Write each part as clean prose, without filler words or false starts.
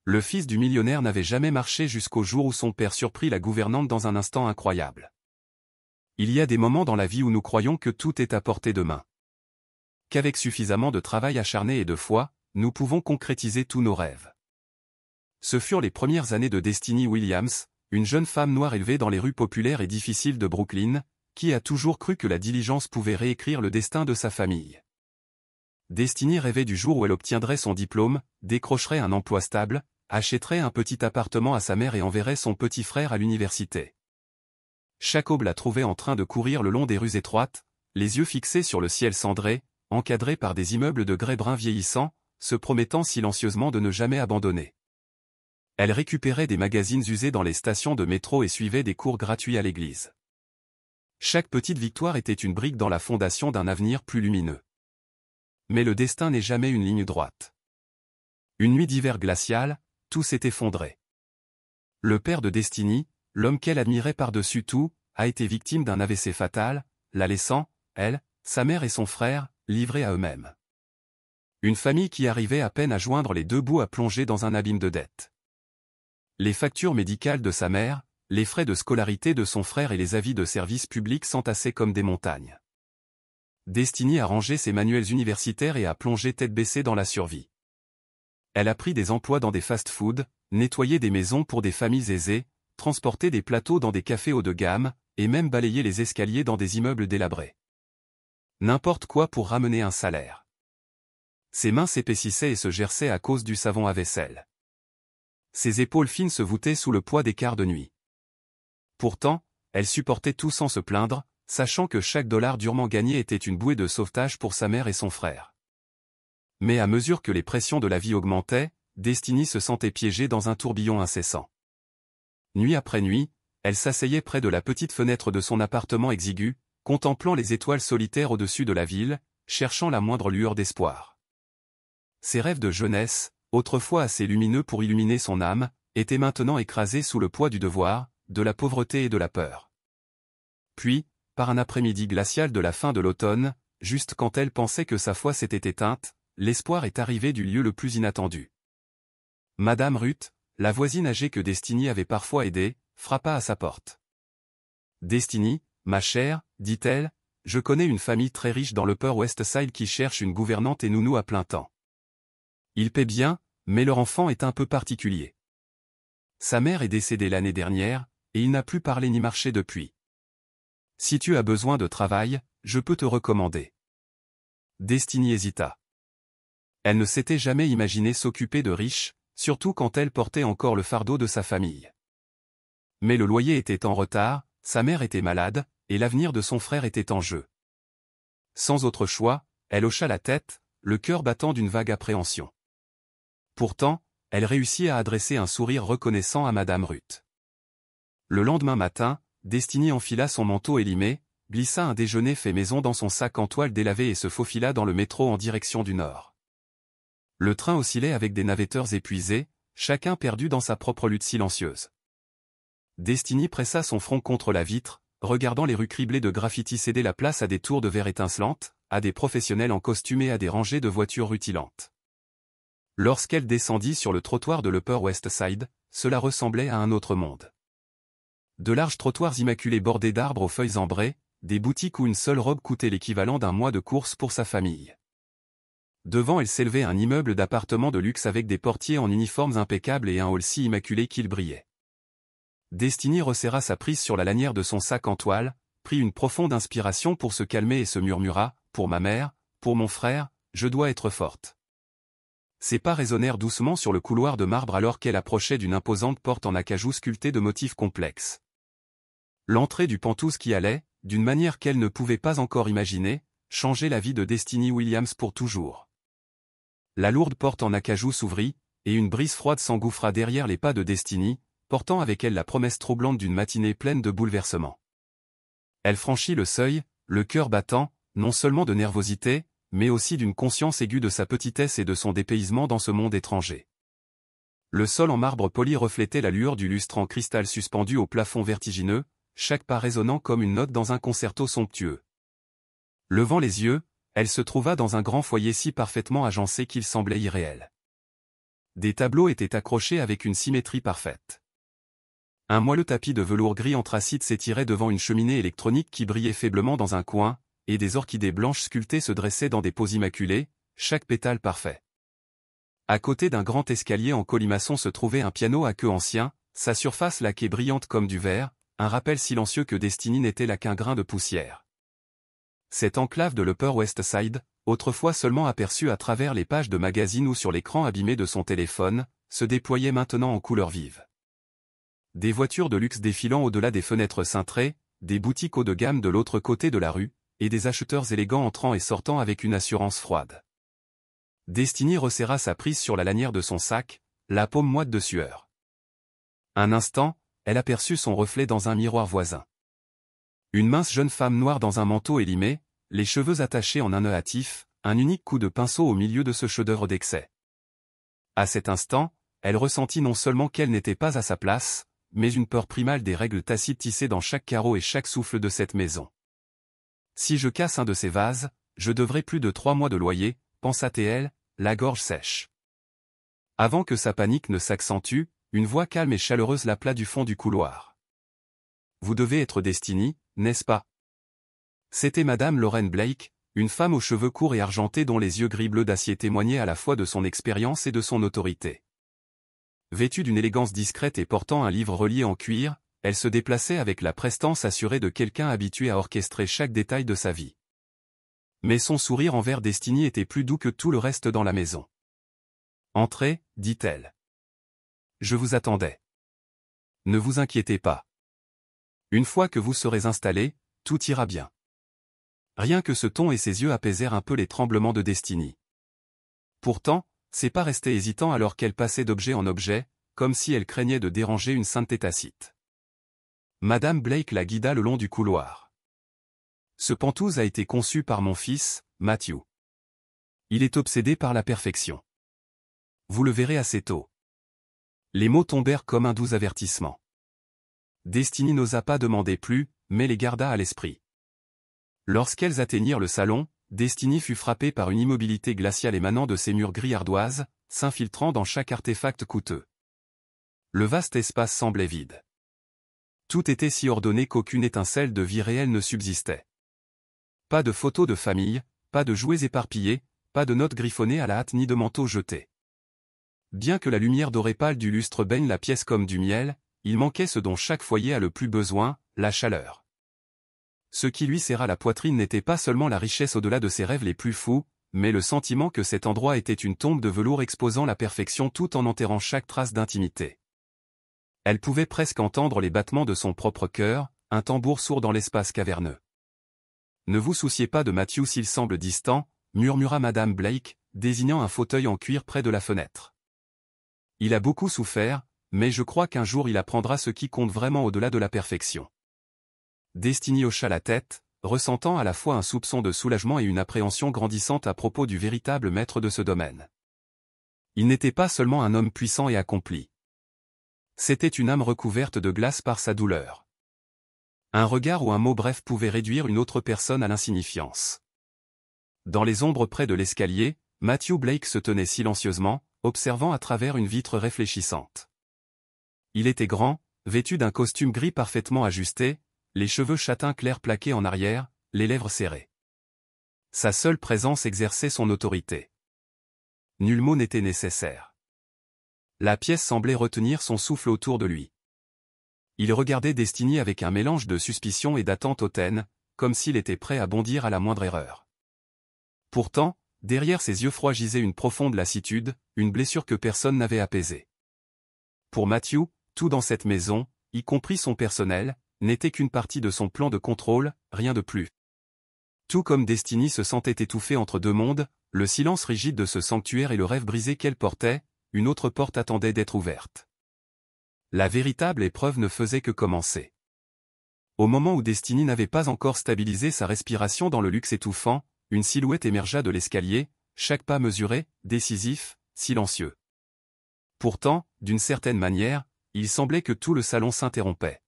Le fils du millionnaire n'avait jamais marché jusqu'au jour où son père surprit la gouvernante dans un instant incroyable. Il y a des moments dans la vie où nous croyons que tout est à portée de main. Qu'avec suffisamment de travail acharné et de foi, nous pouvons concrétiser tous nos rêves. Ce furent les premières années de Destiny Williams, une jeune femme noire élevée dans les rues populaires et difficiles de Brooklyn, qui a toujours cru que la diligence pouvait réécrire le destin de sa famille. Destiny rêvait du jour où elle obtiendrait son diplôme, décrocherait un emploi stable, achèterait un petit appartement à sa mère et enverrait son petit frère à l'université. Chaque aube la trouvait en train de courir le long des rues étroites, les yeux fixés sur le ciel cendré, encadré par des immeubles de grès brun vieillissants, se promettant silencieusement de ne jamais abandonner. Elle récupérait des magazines usés dans les stations de métro et suivait des cours gratuits à l'église. Chaque petite victoire était une brique dans la fondation d'un avenir plus lumineux. Mais le destin n'est jamais une ligne droite. Une nuit d'hiver glacial, tout s'est effondré. Le père de Destiny, l'homme qu'elle admirait par-dessus tout, a été victime d'un AVC fatal, la laissant, elle, sa mère et son frère, livrés à eux-mêmes. Une famille qui arrivait à peine à joindre les deux bouts à plonger dans un abîme de dettes. Les factures médicales de sa mère, les frais de scolarité de son frère et les avis de service public s'entassaient comme des montagnes. Destiny a rangé ses manuels universitaires et a plongé tête baissée dans la survie. Elle a pris des emplois dans des fast-foods, nettoyé des maisons pour des familles aisées, transporté des plateaux dans des cafés haut de gamme, et même balayé les escaliers dans des immeubles délabrés. N'importe quoi pour ramener un salaire. Ses mains s'épaississaient et se gerçaient à cause du savon à vaisselle. Ses épaules fines se voûtaient sous le poids des quarts de nuit. Pourtant, elle supportait tout sans se plaindre, sachant que chaque dollar durement gagné était une bouée de sauvetage pour sa mère et son frère. Mais à mesure que les pressions de la vie augmentaient, Destiny se sentait piégée dans un tourbillon incessant. Nuit après nuit, elle s'asseyait près de la petite fenêtre de son appartement exigu, contemplant les étoiles solitaires au-dessus de la ville, cherchant la moindre lueur d'espoir. Ses rêves de jeunesse, autrefois assez lumineux pour illuminer son âme, étaient maintenant écrasés sous le poids du devoir, de la pauvreté et de la peur. Puis, par un après-midi glacial de la fin de l'automne, juste quand elle pensait que sa foi s'était éteinte, l'espoir est arrivé du lieu le plus inattendu. Madame Ruth, la voisine âgée que Destiny avait parfois aidée, frappa à sa porte. « Destiny, ma chère, dit-elle, je connais une famille très riche dans l'Upper West Side qui cherche une gouvernante et nounou à plein temps. Ils paient bien, mais leur enfant est un peu particulier. Sa mère est décédée l'année dernière, et il n'a plus parlé ni marché depuis. Si tu as besoin de travail, je peux te recommander. » Destiny hésita. Elle ne s'était jamais imaginé s'occuper de riches, surtout quand elle portait encore le fardeau de sa famille. Mais le loyer était en retard, sa mère était malade, et l'avenir de son frère était en jeu. Sans autre choix, elle hocha la tête, le cœur battant d'une vague appréhension. Pourtant, elle réussit à adresser un sourire reconnaissant à Madame Ruth. Le lendemain matin, Destiny enfila son manteau élimé, glissa un déjeuner fait maison dans son sac en toile délavée et se faufila dans le métro en direction du nord. Le train oscillait avec des navetteurs épuisés, chacun perdu dans sa propre lutte silencieuse. Destiny pressa son front contre la vitre, regardant les rues criblées de graffitis céder la place à des tours de verre étincelantes, à des professionnels en costume et à des rangées de voitures rutilantes. Lorsqu'elle descendit sur le trottoir de l'Upper West Side, cela ressemblait à un autre monde. De larges trottoirs immaculés bordés d'arbres aux feuilles ambrées, des boutiques où une seule robe coûtait l'équivalent d'un mois de courses pour sa famille. Devant elle s'élevait un immeuble d'appartements de luxe avec des portiers en uniformes impeccables et un hall si immaculé qu'il brillait. Destiny resserra sa prise sur la lanière de son sac en toile, prit une profonde inspiration pour se calmer et se murmura, « Pour ma mère, pour mon frère, je dois être forte. » Ses pas résonnèrent doucement sur le couloir de marbre alors qu'elle approchait d'une imposante porte en acajou sculptée de motifs complexes. L'entrée du Penthouse qui allait, d'une manière qu'elle ne pouvait pas encore imaginer, changer la vie de Destiny Williams pour toujours. La lourde porte en acajou s'ouvrit, et une brise froide s'engouffra derrière les pas de Destiny, portant avec elle la promesse troublante d'une matinée pleine de bouleversements. Elle franchit le seuil, le cœur battant, non seulement de nervosité, mais aussi d'une conscience aiguë de sa petitesse et de son dépaysement dans ce monde étranger. Le sol en marbre poli reflétait la lueur du lustre en cristal suspendu au plafond vertigineux, chaque pas résonnant comme une note dans un concerto somptueux. Levant les yeux, elle se trouva dans un grand foyer si parfaitement agencé qu'il semblait irréel. Des tableaux étaient accrochés avec une symétrie parfaite. Un moelleux tapis de velours gris anthracite s'étirait devant une cheminée électronique qui brillait faiblement dans un coin, et des orchidées blanches sculptées se dressaient dans des poses immaculées, chaque pétale parfait. À côté d'un grand escalier en colimaçon se trouvait un piano à queue ancien, sa surface laquée brillante comme du verre, un rappel silencieux que Destiny n'était là qu'un grain de poussière. Cette enclave de l'Upper West Side, autrefois seulement aperçue à travers les pages de magazines ou sur l'écran abîmé de son téléphone, se déployait maintenant en couleurs vives. Des voitures de luxe défilant au-delà des fenêtres cintrées, des boutiques haut de gamme de l'autre côté de la rue, et des acheteurs élégants entrant et sortant avec une assurance froide. Destiny resserra sa prise sur la lanière de son sac, la paume moite de sueur. Un instant, elle aperçut son reflet dans un miroir voisin. Une mince jeune femme noire dans un manteau élimé, les cheveux attachés en un nœud hâtif, un unique coup de pinceau au milieu de ce chef-d'œuvre d'excès. À cet instant, elle ressentit non seulement qu'elle n'était pas à sa place, mais une peur primale des règles tacites tissées dans chaque carreau et chaque souffle de cette maison. Si je casse un de ces vases, je devrai plus de 3 mois de loyer, pensa-t-elle, la gorge sèche. Avant que sa panique ne s'accentue, une voix calme et chaleureuse l'appela du fond du couloir. Vous devez être Destiny, n'est-ce pas? C'était Madame Lauren Blake, une femme aux cheveux courts et argentés dont les yeux gris bleu d'acier témoignaient à la fois de son expérience et de son autorité. Vêtue d'une élégance discrète et portant un livre relié en cuir, elle se déplaçait avec la prestance assurée de quelqu'un habitué à orchestrer chaque détail de sa vie. Mais son sourire envers Destiny était plus doux que tout le reste dans la maison. « Entrez, dit-elle. Je vous attendais. Ne vous inquiétez pas. Une fois que vous serez installés, tout ira bien. » Rien que ce ton et ses yeux apaisèrent un peu les tremblements de Destiny. Pourtant, c'est pas resté hésitant alors qu'elle passait d'objet en objet, comme si elle craignait de déranger une sainteté tacite. Madame Blake la guida le long du couloir. Ce pantouse a été conçu par mon fils, Matthew. Il est obsédé par la perfection. Vous le verrez assez tôt. Les mots tombèrent comme un doux avertissement. Destiny n'osa pas demander plus, mais les garda à l'esprit. Lorsqu'elles atteignirent le salon, Destiny fut frappée par une immobilité glaciale émanant de ses murs gris ardoise, s'infiltrant dans chaque artefact coûteux. Le vaste espace semblait vide. Tout était si ordonné qu'aucune étincelle de vie réelle ne subsistait. Pas de photos de famille, pas de jouets éparpillés, pas de notes griffonnées à la hâte ni de manteaux jetés. Bien que la lumière dorée pâle du lustre baigne la pièce comme du miel, il manquait ce dont chaque foyer a le plus besoin, la chaleur. Ce qui lui serra la poitrine n'était pas seulement la richesse au-delà de ses rêves les plus fous, mais le sentiment que cet endroit était une tombe de velours exposant la perfection tout en enterrant chaque trace d'intimité. Elle pouvait presque entendre les battements de son propre cœur, un tambour sourd dans l'espace caverneux. « Ne vous souciez pas de Matthew s'il semble distant, » murmura Madame Blake, désignant un fauteuil en cuir près de la fenêtre. « Il a beaucoup souffert, mais je crois qu'un jour il apprendra ce qui compte vraiment au-delà de la perfection. » Destiny hocha la tête, ressentant à la fois un soupçon de soulagement et une appréhension grandissante à propos du véritable maître de ce domaine. Il n'était pas seulement un homme puissant et accompli. C'était une âme recouverte de glace par sa douleur. Un regard ou un mot bref pouvait réduire une autre personne à l'insignifiance. Dans les ombres près de l'escalier, Matthew Blake se tenait silencieusement, observant à travers une vitre réfléchissante. Il était grand, vêtu d'un costume gris parfaitement ajusté, les cheveux châtains clairs plaqués en arrière, les lèvres serrées. Sa seule présence exerçait son autorité. Nul mot n'était nécessaire. La pièce semblait retenir son souffle autour de lui. Il regardait Destiny avec un mélange de suspicion et d'attente hautaine, comme s'il était prêt à bondir à la moindre erreur. Pourtant, derrière ses yeux froids gisait une profonde lassitude, une blessure que personne n'avait apaisée. Pour Matthew, tout dans cette maison, y compris son personnel, n'était qu'une partie de son plan de contrôle, rien de plus. Tout comme Destiny se sentait étouffée entre deux mondes, le silence rigide de ce sanctuaire et le rêve brisé qu'elle portait, une autre porte attendait d'être ouverte. La véritable épreuve ne faisait que commencer. Au moment où Destiny n'avait pas encore stabilisé sa respiration dans le luxe étouffant, une silhouette émergea de l'escalier, chaque pas mesuré, décisif, silencieux. Pourtant, d'une certaine manière, il semblait que tout le salon s'interrompait.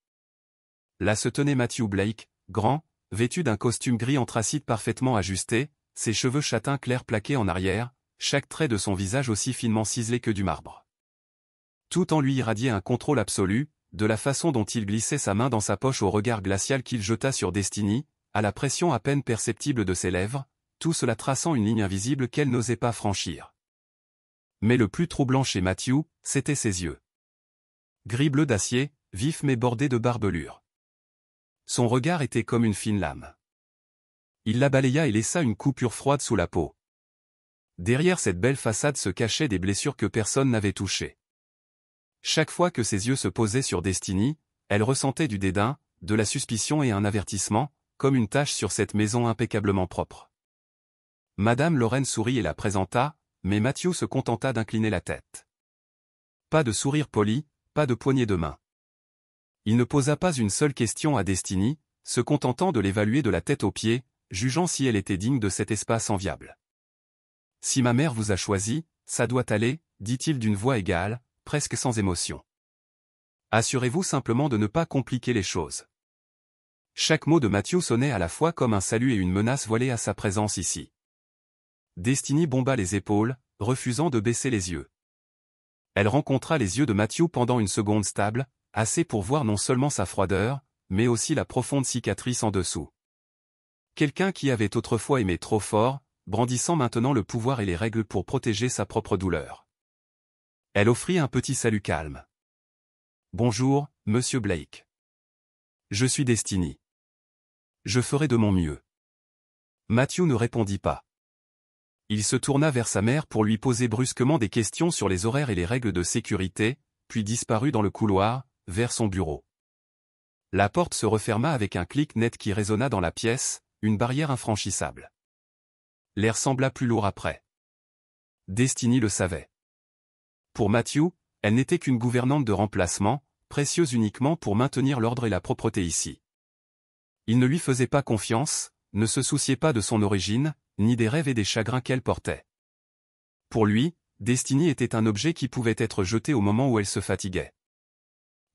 Là se tenait Matthew Blake, grand, vêtu d'un costume gris anthracite parfaitement ajusté, ses cheveux châtains clairs plaqués en arrière, chaque trait de son visage aussi finement ciselé que du marbre. Tout en lui irradiait un contrôle absolu, de la façon dont il glissait sa main dans sa poche au regard glacial qu'il jeta sur Destiny, à la pression à peine perceptible de ses lèvres, tout cela traçant une ligne invisible qu'elle n'osait pas franchir. Mais le plus troublant chez Matthew, c'étaient ses yeux. Gris bleu d'acier, vif mais bordé de barbelures. Son regard était comme une fine lame. Il la balaya et laissa une coupure froide sous la peau. Derrière cette belle façade se cachaient des blessures que personne n'avait touchées. Chaque fois que ses yeux se posaient sur Destiny, elle ressentait du dédain, de la suspicion et un avertissement, comme une tache sur cette maison impeccablement propre. Madame Lorraine sourit et la présenta, mais Matthew se contenta d'incliner la tête. Pas de sourire poli, pas de poignée de main. Il ne posa pas une seule question à Destiny, se contentant de l'évaluer de la tête aux pieds, jugeant si elle était digne de cet espace enviable. « Si ma mère vous a choisi, ça doit aller, » dit-il d'une voix égale, presque sans émotion. Assurez-vous simplement de ne pas compliquer les choses. Chaque mot de Matthew sonnait à la fois comme un salut et une menace voilée à sa présence ici. Destiny bomba les épaules, refusant de baisser les yeux. Elle rencontra les yeux de Matthew pendant une seconde stable, assez pour voir non seulement sa froideur, mais aussi la profonde cicatrice en dessous. Quelqu'un qui avait autrefois aimé trop fort, brandissant maintenant le pouvoir et les règles pour protéger sa propre douleur. Elle offrit un petit salut calme. « Bonjour, Monsieur Blake. Je suis Destiny. Je ferai de mon mieux. » Matthew ne répondit pas. Il se tourna vers sa mère pour lui poser brusquement des questions sur les horaires et les règles de sécurité, puis disparut dans le couloir, vers son bureau. La porte se referma avec un clic net qui résonna dans la pièce, une barrière infranchissable. L'air sembla plus lourd après. Destiny le savait. Pour Matthew, elle n'était qu'une gouvernante de remplacement, précieuse uniquement pour maintenir l'ordre et la propreté ici. Il ne lui faisait pas confiance, ne se souciait pas de son origine, ni des rêves et des chagrins qu'elle portait. Pour lui, Destiny était un objet qui pouvait être jeté au moment où elle se fatiguait.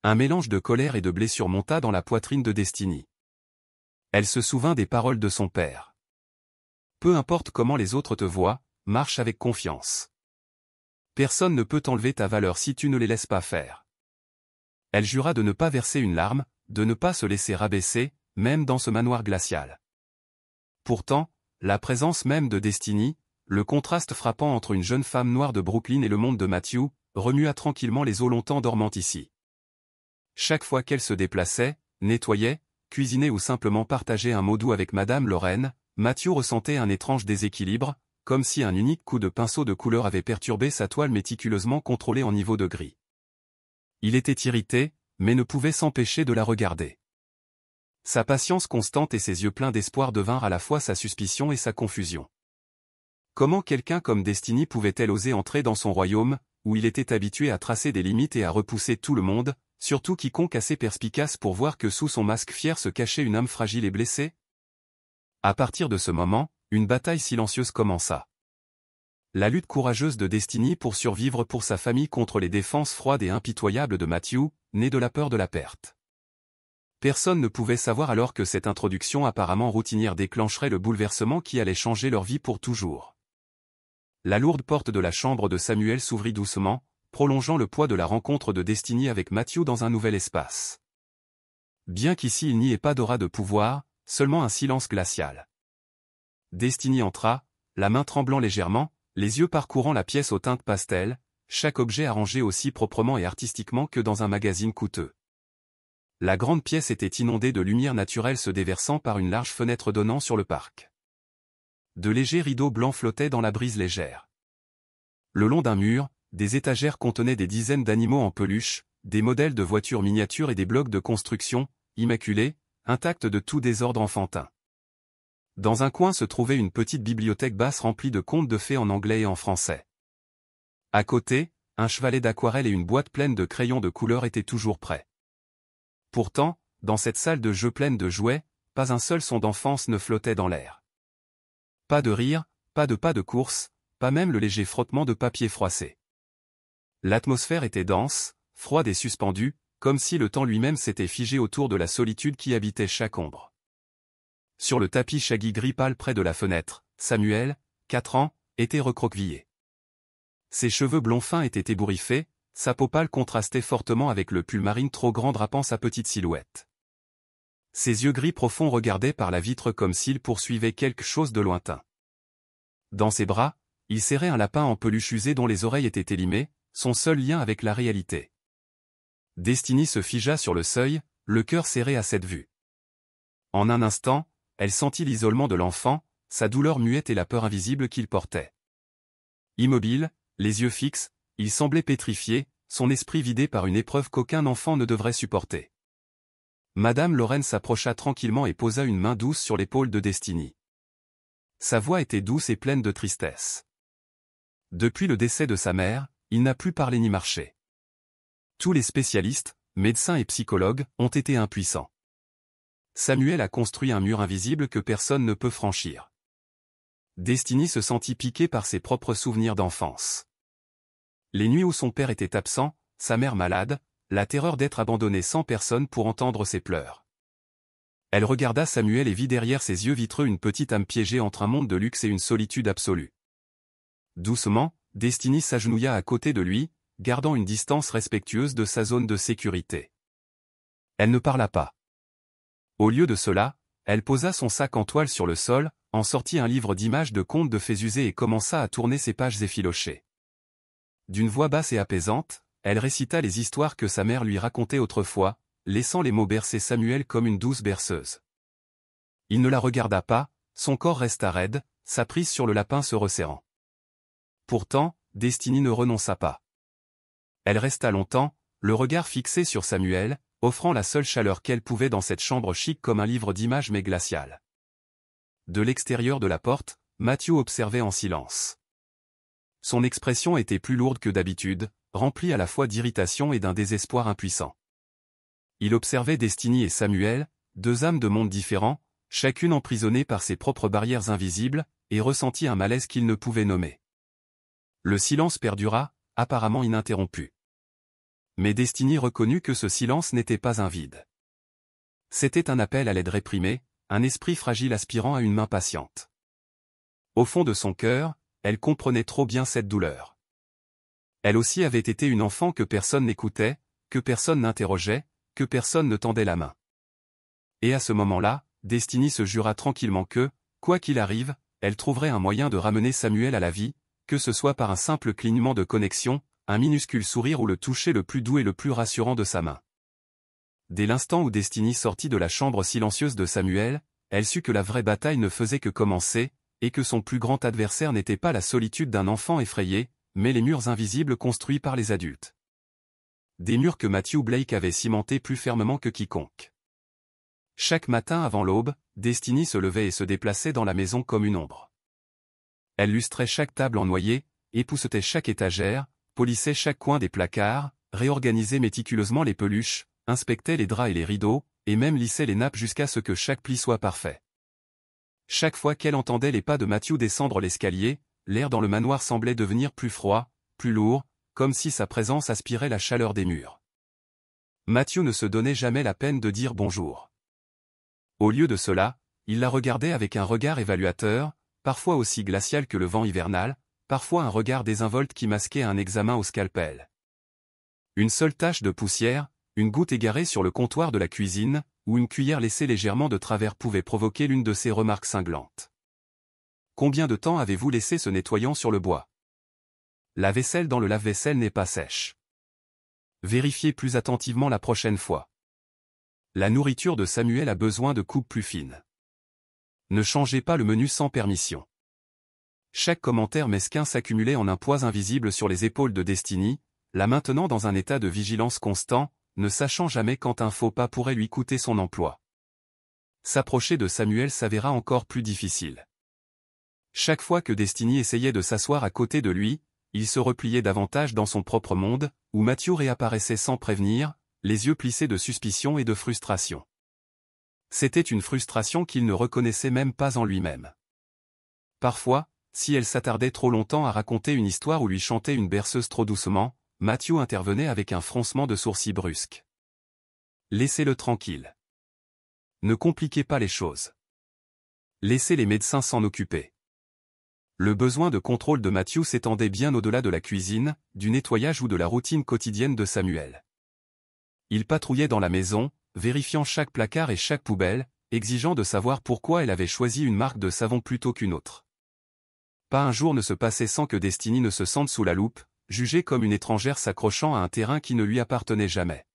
Un mélange de colère et de blessure monta dans la poitrine de Destiny. Elle se souvint des paroles de son père. Peu importe comment les autres te voient, marche avec confiance. Personne ne peut t'enlever ta valeur si tu ne les laisses pas faire. Elle jura de ne pas verser une larme, de ne pas se laisser rabaisser, même dans ce manoir glacial. Pourtant, la présence même de Destiny, le contraste frappant entre une jeune femme noire de Brooklyn et le monde de Matthew, remua tranquillement les eaux longtemps dormantes ici. Chaque fois qu'elle se déplaçait, nettoyait, cuisinait ou simplement partageait un mot doux avec Madame Lorraine, Matthew ressentait un étrange déséquilibre, comme si un unique coup de pinceau de couleur avait perturbé sa toile méticuleusement contrôlée en niveau de gris. Il était irrité, mais ne pouvait s'empêcher de la regarder. Sa patience constante et ses yeux pleins d'espoir devinrent à la fois sa suspicion et sa confusion. Comment quelqu'un comme Destiny pouvait-elle oser entrer dans son royaume, où il était habitué à tracer des limites et à repousser tout le monde, surtout quiconque assez perspicace pour voir que sous son masque fier se cachait une âme fragile et blessée? À partir de ce moment, une bataille silencieuse commença. La lutte courageuse de Destiny pour survivre pour sa famille contre les défenses froides et impitoyables de Matthew, née de la peur de la perte. Personne ne pouvait savoir alors que cette introduction apparemment routinière déclencherait le bouleversement qui allait changer leur vie pour toujours. La lourde porte de la chambre de Samuel s'ouvrit doucement, prolongeant le poids de la rencontre de Destiny avec Matthew dans un nouvel espace. Bien qu'ici il n'y ait pas d'aura de pouvoir, seulement un silence glacial. Destiny entra, la main tremblant légèrement, les yeux parcourant la pièce aux teintes pastel, chaque objet arrangé aussi proprement et artistiquement que dans un magazine coûteux. La grande pièce était inondée de lumière naturelle se déversant par une large fenêtre donnant sur le parc. De légers rideaux blancs flottaient dans la brise légère. Le long d'un mur, des étagères contenaient des dizaines d'animaux en peluche, des modèles de voitures miniatures et des blocs de construction, immaculés, intacts de tout désordre enfantin. Dans un coin se trouvait une petite bibliothèque basse remplie de contes de fées en anglais et en français. À côté, un chevalet d'aquarelle et une boîte pleine de crayons de couleur étaient toujours prêts. Pourtant, dans cette salle de jeu pleine de jouets, pas un seul son d'enfance ne flottait dans l'air. Pas de rire, pas de course, pas même le léger frottement de papier froissé. L'atmosphère était dense, froide et suspendue, comme si le temps lui-même s'était figé autour de la solitude qui habitait chaque ombre. Sur le tapis shaggy gris pâle près de la fenêtre, Samuel, 4 ans, était recroquevillé. Ses cheveux blonds fins étaient ébouriffés, sa peau pâle contrastait fortement avec le pull marine trop grand drapant sa petite silhouette. Ses yeux gris profonds regardaient par la vitre comme s'il poursuivait quelque chose de lointain. Dans ses bras, il serrait un lapin en peluche usée dont les oreilles étaient élimées, son seul lien avec la réalité. Destiny se figea sur le seuil, le cœur serré à cette vue. En un instant, elle sentit l'isolement de l'enfant, sa douleur muette et la peur invisible qu'il portait. Immobile, les yeux fixes, il semblait pétrifié, son esprit vidé par une épreuve qu'aucun enfant ne devrait supporter. Madame Lorraine s'approcha tranquillement et posa une main douce sur l'épaule de Destiny. Sa voix était douce et pleine de tristesse. Depuis le décès de sa mère, il n'a plus parlé ni marché. Tous les spécialistes, médecins et psychologues, ont été impuissants. Samuel a construit un mur invisible que personne ne peut franchir. Destiny se sentit piquée par ses propres souvenirs d'enfance. Les nuits où son père était absent, sa mère malade, la terreur d'être abandonnée sans personne pour entendre ses pleurs. Elle regarda Samuel et vit derrière ses yeux vitreux une petite âme piégée entre un monde de luxe et une solitude absolue. Doucement, Destiny s'agenouilla à côté de lui, gardant une distance respectueuse de sa zone de sécurité. Elle ne parla pas. Au lieu de cela, elle posa son sac en toile sur le sol, en sortit un livre d'images de contes de fées usées et commença à tourner ses pages effilochées. D'une voix basse et apaisante, elle récita les histoires que sa mère lui racontait autrefois, laissant les mots bercer Samuel comme une douce berceuse. Il ne la regarda pas, son corps resta raide, sa prise sur le lapin se resserrant. Pourtant, Destiny ne renonça pas. Elle resta longtemps, le regard fixé sur Samuel, offrant la seule chaleur qu'elle pouvait dans cette chambre chic comme un livre d'images mais glacial. De l'extérieur de la porte, Matthew observait en silence. Son expression était plus lourde que d'habitude, remplie à la fois d'irritation et d'un désespoir impuissant. Il observait Destiny et Samuel, deux âmes de mondes différents, chacune emprisonnée par ses propres barrières invisibles, et ressentit un malaise qu'il ne pouvait nommer. Le silence perdura, apparemment ininterrompu. Mais Destiny reconnut que ce silence n'était pas un vide. C'était un appel à l'aide réprimée, un esprit fragile aspirant à une main patiente. Au fond de son cœur, elle comprenait trop bien cette douleur. Elle aussi avait été une enfant que personne n'écoutait, que personne n'interrogeait, que personne ne tendait la main. Et à ce moment-là, Destiny se jura tranquillement que, quoi qu'il arrive, elle trouverait un moyen de ramener Samuel à la vie, que ce soit par un simple clignement de connexion, un minuscule sourire ou le toucher le plus doux et le plus rassurant de sa main. Dès l'instant où Destiny sortit de la chambre silencieuse de Samuel, elle sut que la vraie bataille ne faisait que commencer, et que son plus grand adversaire n'était pas la solitude d'un enfant effrayé, mais les murs invisibles construits par les adultes. Des murs que Matthew Blake avait cimentés plus fermement que quiconque. Chaque matin avant l'aube, Destiny se levait et se déplaçait dans la maison comme une ombre. Elle lustrait chaque table en noyer, époussetait chaque étagère, polissait chaque coin des placards, réorganisait méticuleusement les peluches, inspectait les draps et les rideaux, et même lissait les nappes jusqu'à ce que chaque pli soit parfait. Chaque fois qu'elle entendait les pas de Matthew descendre l'escalier, l'air dans le manoir semblait devenir plus froid, plus lourd, comme si sa présence aspirait la chaleur des murs. Matthew ne se donnait jamais la peine de dire bonjour. Au lieu de cela, il la regardait avec un regard évaluateur, parfois aussi glacial que le vent hivernal, parfois un regard désinvolte qui masquait un examen au scalpel. Une seule tache de poussière, une goutte égarée sur le comptoir de la cuisine, ou une cuillère laissée légèrement de travers pouvait provoquer l'une de ces remarques cinglantes. Combien de temps avez-vous laissé ce nettoyant sur le bois? La vaisselle dans le lave-vaisselle n'est pas sèche. Vérifiez plus attentivement la prochaine fois. La nourriture de Samuel a besoin de coupes plus fines. Ne changez pas le menu sans permission. Chaque commentaire mesquin s'accumulait en un poids invisible sur les épaules de Destiny, la maintenant dans un état de vigilance constant, ne sachant jamais quand un faux pas pourrait lui coûter son emploi. S'approcher de Samuel s'avéra encore plus difficile. Chaque fois que Destiny essayait de s'asseoir à côté de lui, il se repliait davantage dans son propre monde, où Matthew réapparaissait sans prévenir, les yeux plissés de suspicion et de frustration. C'était une frustration qu'il ne reconnaissait même pas en lui-même. Parfois, si elle s'attardait trop longtemps à raconter une histoire ou lui chantait une berceuse trop doucement, Matthew intervenait avec un froncement de sourcils brusque. Laissez-le tranquille. Ne compliquez pas les choses. Laissez les médecins s'en occuper. le besoin de contrôle de Matthew s'étendait bien au-delà de la cuisine, du nettoyage ou de la routine quotidienne de Samuel. Il patrouillait dans la maison, vérifiant chaque placard et chaque poubelle, exigeant de savoir pourquoi elle avait choisi une marque de savon plutôt qu'une autre. Pas un jour ne se passait sans que Destiny ne se sente sous la loupe, jugée comme une étrangère s'accrochant à un terrain qui ne lui appartenait jamais.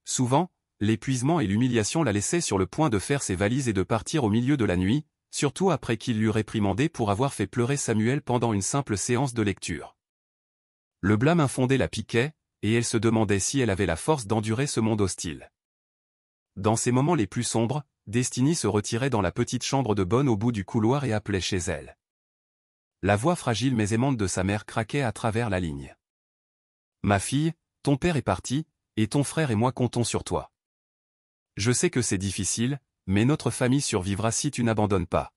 Souvent, l'épuisement et l'humiliation la laissaient sur le point de faire ses valises et de partir au milieu de la nuit, surtout après qu'il l'eût réprimandé pour avoir fait pleurer Samuel pendant une simple séance de lecture. Le blâme infondé la piquait, et elle se demandait si elle avait la force d'endurer ce monde hostile. Dans ces moments les plus sombres, Destiny se retirait dans la petite chambre de bonne au bout du couloir et appelait chez elle. La voix fragile mais aimante de sa mère craquait à travers la ligne. « Ma fille, ton père est parti, et ton frère et moi comptons sur toi. Je sais que c'est difficile, mais notre famille survivra si tu n'abandonnes pas. »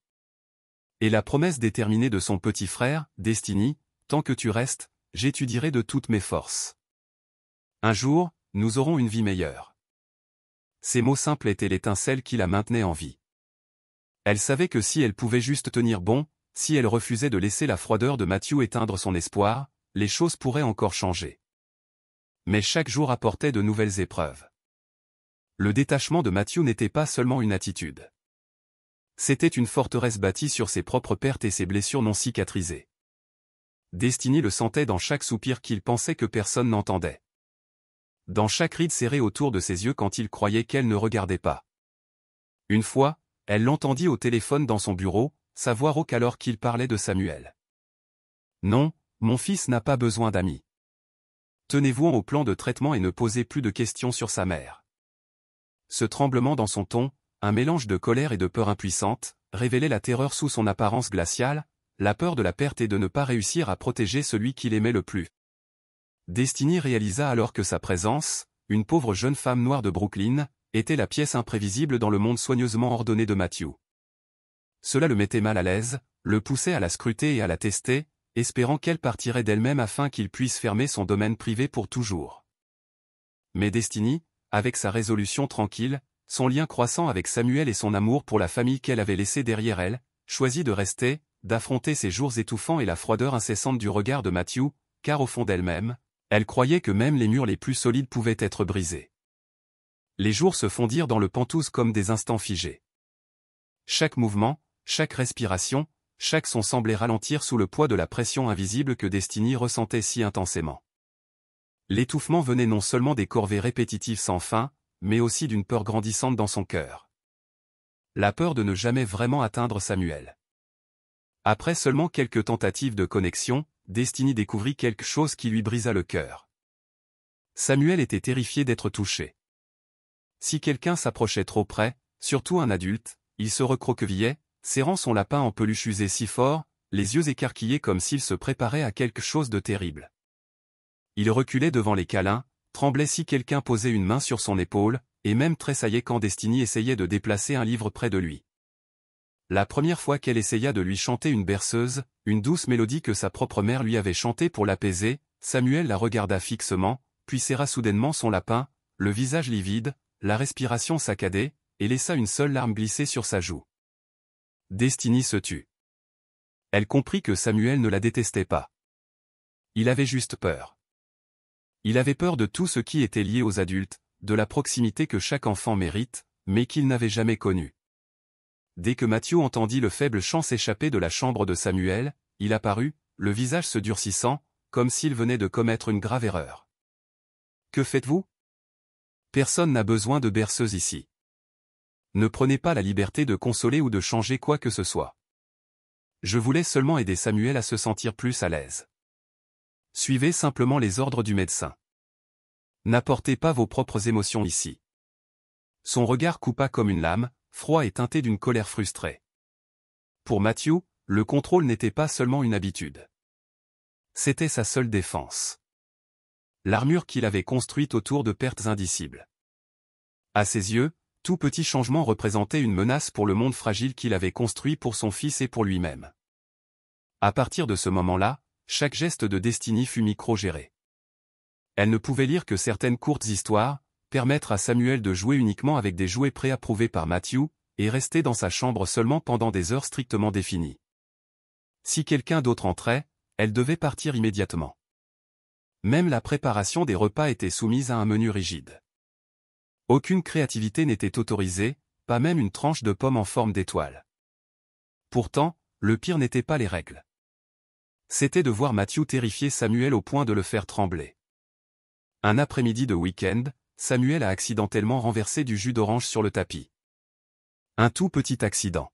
Et la promesse déterminée de son petit frère, Destiny, « Tant que tu restes, j'étudierai de toutes mes forces. Un jour, nous aurons une vie meilleure. » Ces mots simples étaient l'étincelle qui la maintenait en vie. Elle savait que si elle pouvait juste tenir bon, si elle refusait de laisser la froideur de Matthew éteindre son espoir, les choses pourraient encore changer. Mais chaque jour apportait de nouvelles épreuves. Le détachement de Matthew n'était pas seulement une attitude. C'était une forteresse bâtie sur ses propres pertes et ses blessures non cicatrisées. Destiny le sentait dans chaque soupir qu'il pensait que personne n'entendait. Dans chaque ride serrée autour de ses yeux quand il croyait qu'elle ne regardait pas. Une fois, elle l'entendit au téléphone dans son bureau, sa voix rauque alors qu'il parlait de Samuel. « Non, mon fils n'a pas besoin d'amis. Tenez-vous au plan de traitement et ne posez plus de questions sur sa mère. » Ce tremblement dans son ton, un mélange de colère et de peur impuissante, révélait la terreur sous son apparence glaciale, la peur de la perte et de ne pas réussir à protéger celui qu'il aimait le plus. Destiny réalisa alors que sa présence, une pauvre jeune femme noire de Brooklyn, était la pièce imprévisible dans le monde soigneusement ordonné de Matthew. Cela le mettait mal à l'aise, le poussait à la scruter et à la tester, espérant qu'elle partirait d'elle-même afin qu'il puisse fermer son domaine privé pour toujours. Mais Destiny, avec sa résolution tranquille, son lien croissant avec Samuel et son amour pour la famille qu'elle avait laissée derrière elle, choisit de rester, d'affronter ces jours étouffants et la froideur incessante du regard de Matthew, car au fond d'elle-même, elle croyait que même les murs les plus solides pouvaient être brisés. Les jours se fondirent dans le Penthouse comme des instants figés. Chaque mouvement, chaque respiration, chaque son semblait ralentir sous le poids de la pression invisible que Destiny ressentait si intensément. L'étouffement venait non seulement des corvées répétitives sans fin, mais aussi d'une peur grandissante dans son cœur. La peur de ne jamais vraiment atteindre Samuel. Après seulement quelques tentatives de connexion, Destiny découvrit quelque chose qui lui brisa le cœur. Samuel était terrifié d'être touché. Si quelqu'un s'approchait trop près, surtout un adulte, il se recroquevillait, serrant son lapin en peluche usé si fort, les yeux écarquillés comme s'il se préparait à quelque chose de terrible. Il reculait devant les câlins, tremblait si quelqu'un posait une main sur son épaule, et même tressaillait quand Destiny essayait de déplacer un livre près de lui. La première fois qu'elle essaya de lui chanter une berceuse, une douce mélodie que sa propre mère lui avait chantée pour l'apaiser, Samuel la regarda fixement, puis serra soudainement son lapin, le visage livide, la respiration saccadée, et laissa une seule larme glisser sur sa joue. Destiny se tut. Elle comprit que Samuel ne la détestait pas. Il avait juste peur. Il avait peur de tout ce qui était lié aux adultes, de la proximité que chaque enfant mérite, mais qu'il n'avait jamais connue. Dès que Matthew entendit le faible chant s'échapper de la chambre de Samuel, il apparut, le visage se durcissant, comme s'il venait de commettre une grave erreur. « Que faites-vous ? Personne n'a besoin de berceuse ici. Ne prenez pas la liberté de consoler ou de changer quoi que ce soit. Je voulais seulement aider Samuel à se sentir plus à l'aise. Suivez simplement les ordres du médecin. N'apportez pas vos propres émotions ici. » Son regard coupa comme une lame, froid et teinté d'une colère frustrée. Pour Matthew, le contrôle n'était pas seulement une habitude. C'était sa seule défense. L'armure qu'il avait construite autour de pertes indicibles. À ses yeux, tout petit changement représentait une menace pour le monde fragile qu'il avait construit pour son fils et pour lui-même. À partir de ce moment-là, chaque geste de Destiny fut micro-géré. Elle ne pouvait lire que certaines courtes histoires, permettre à Samuel de jouer uniquement avec des jouets préapprouvés par Matthew, et rester dans sa chambre seulement pendant des heures strictement définies. Si quelqu'un d'autre entrait, elle devait partir immédiatement. Même la préparation des repas était soumise à un menu rigide. Aucune créativité n'était autorisée, pas même une tranche de pomme en forme d'étoile. Pourtant, le pire n'était pas les règles. C'était de voir Matthew terrifier Samuel au point de le faire trembler. Un après-midi de week-end, Samuel a accidentellement renversé du jus d'orange sur le tapis. Un tout petit accident.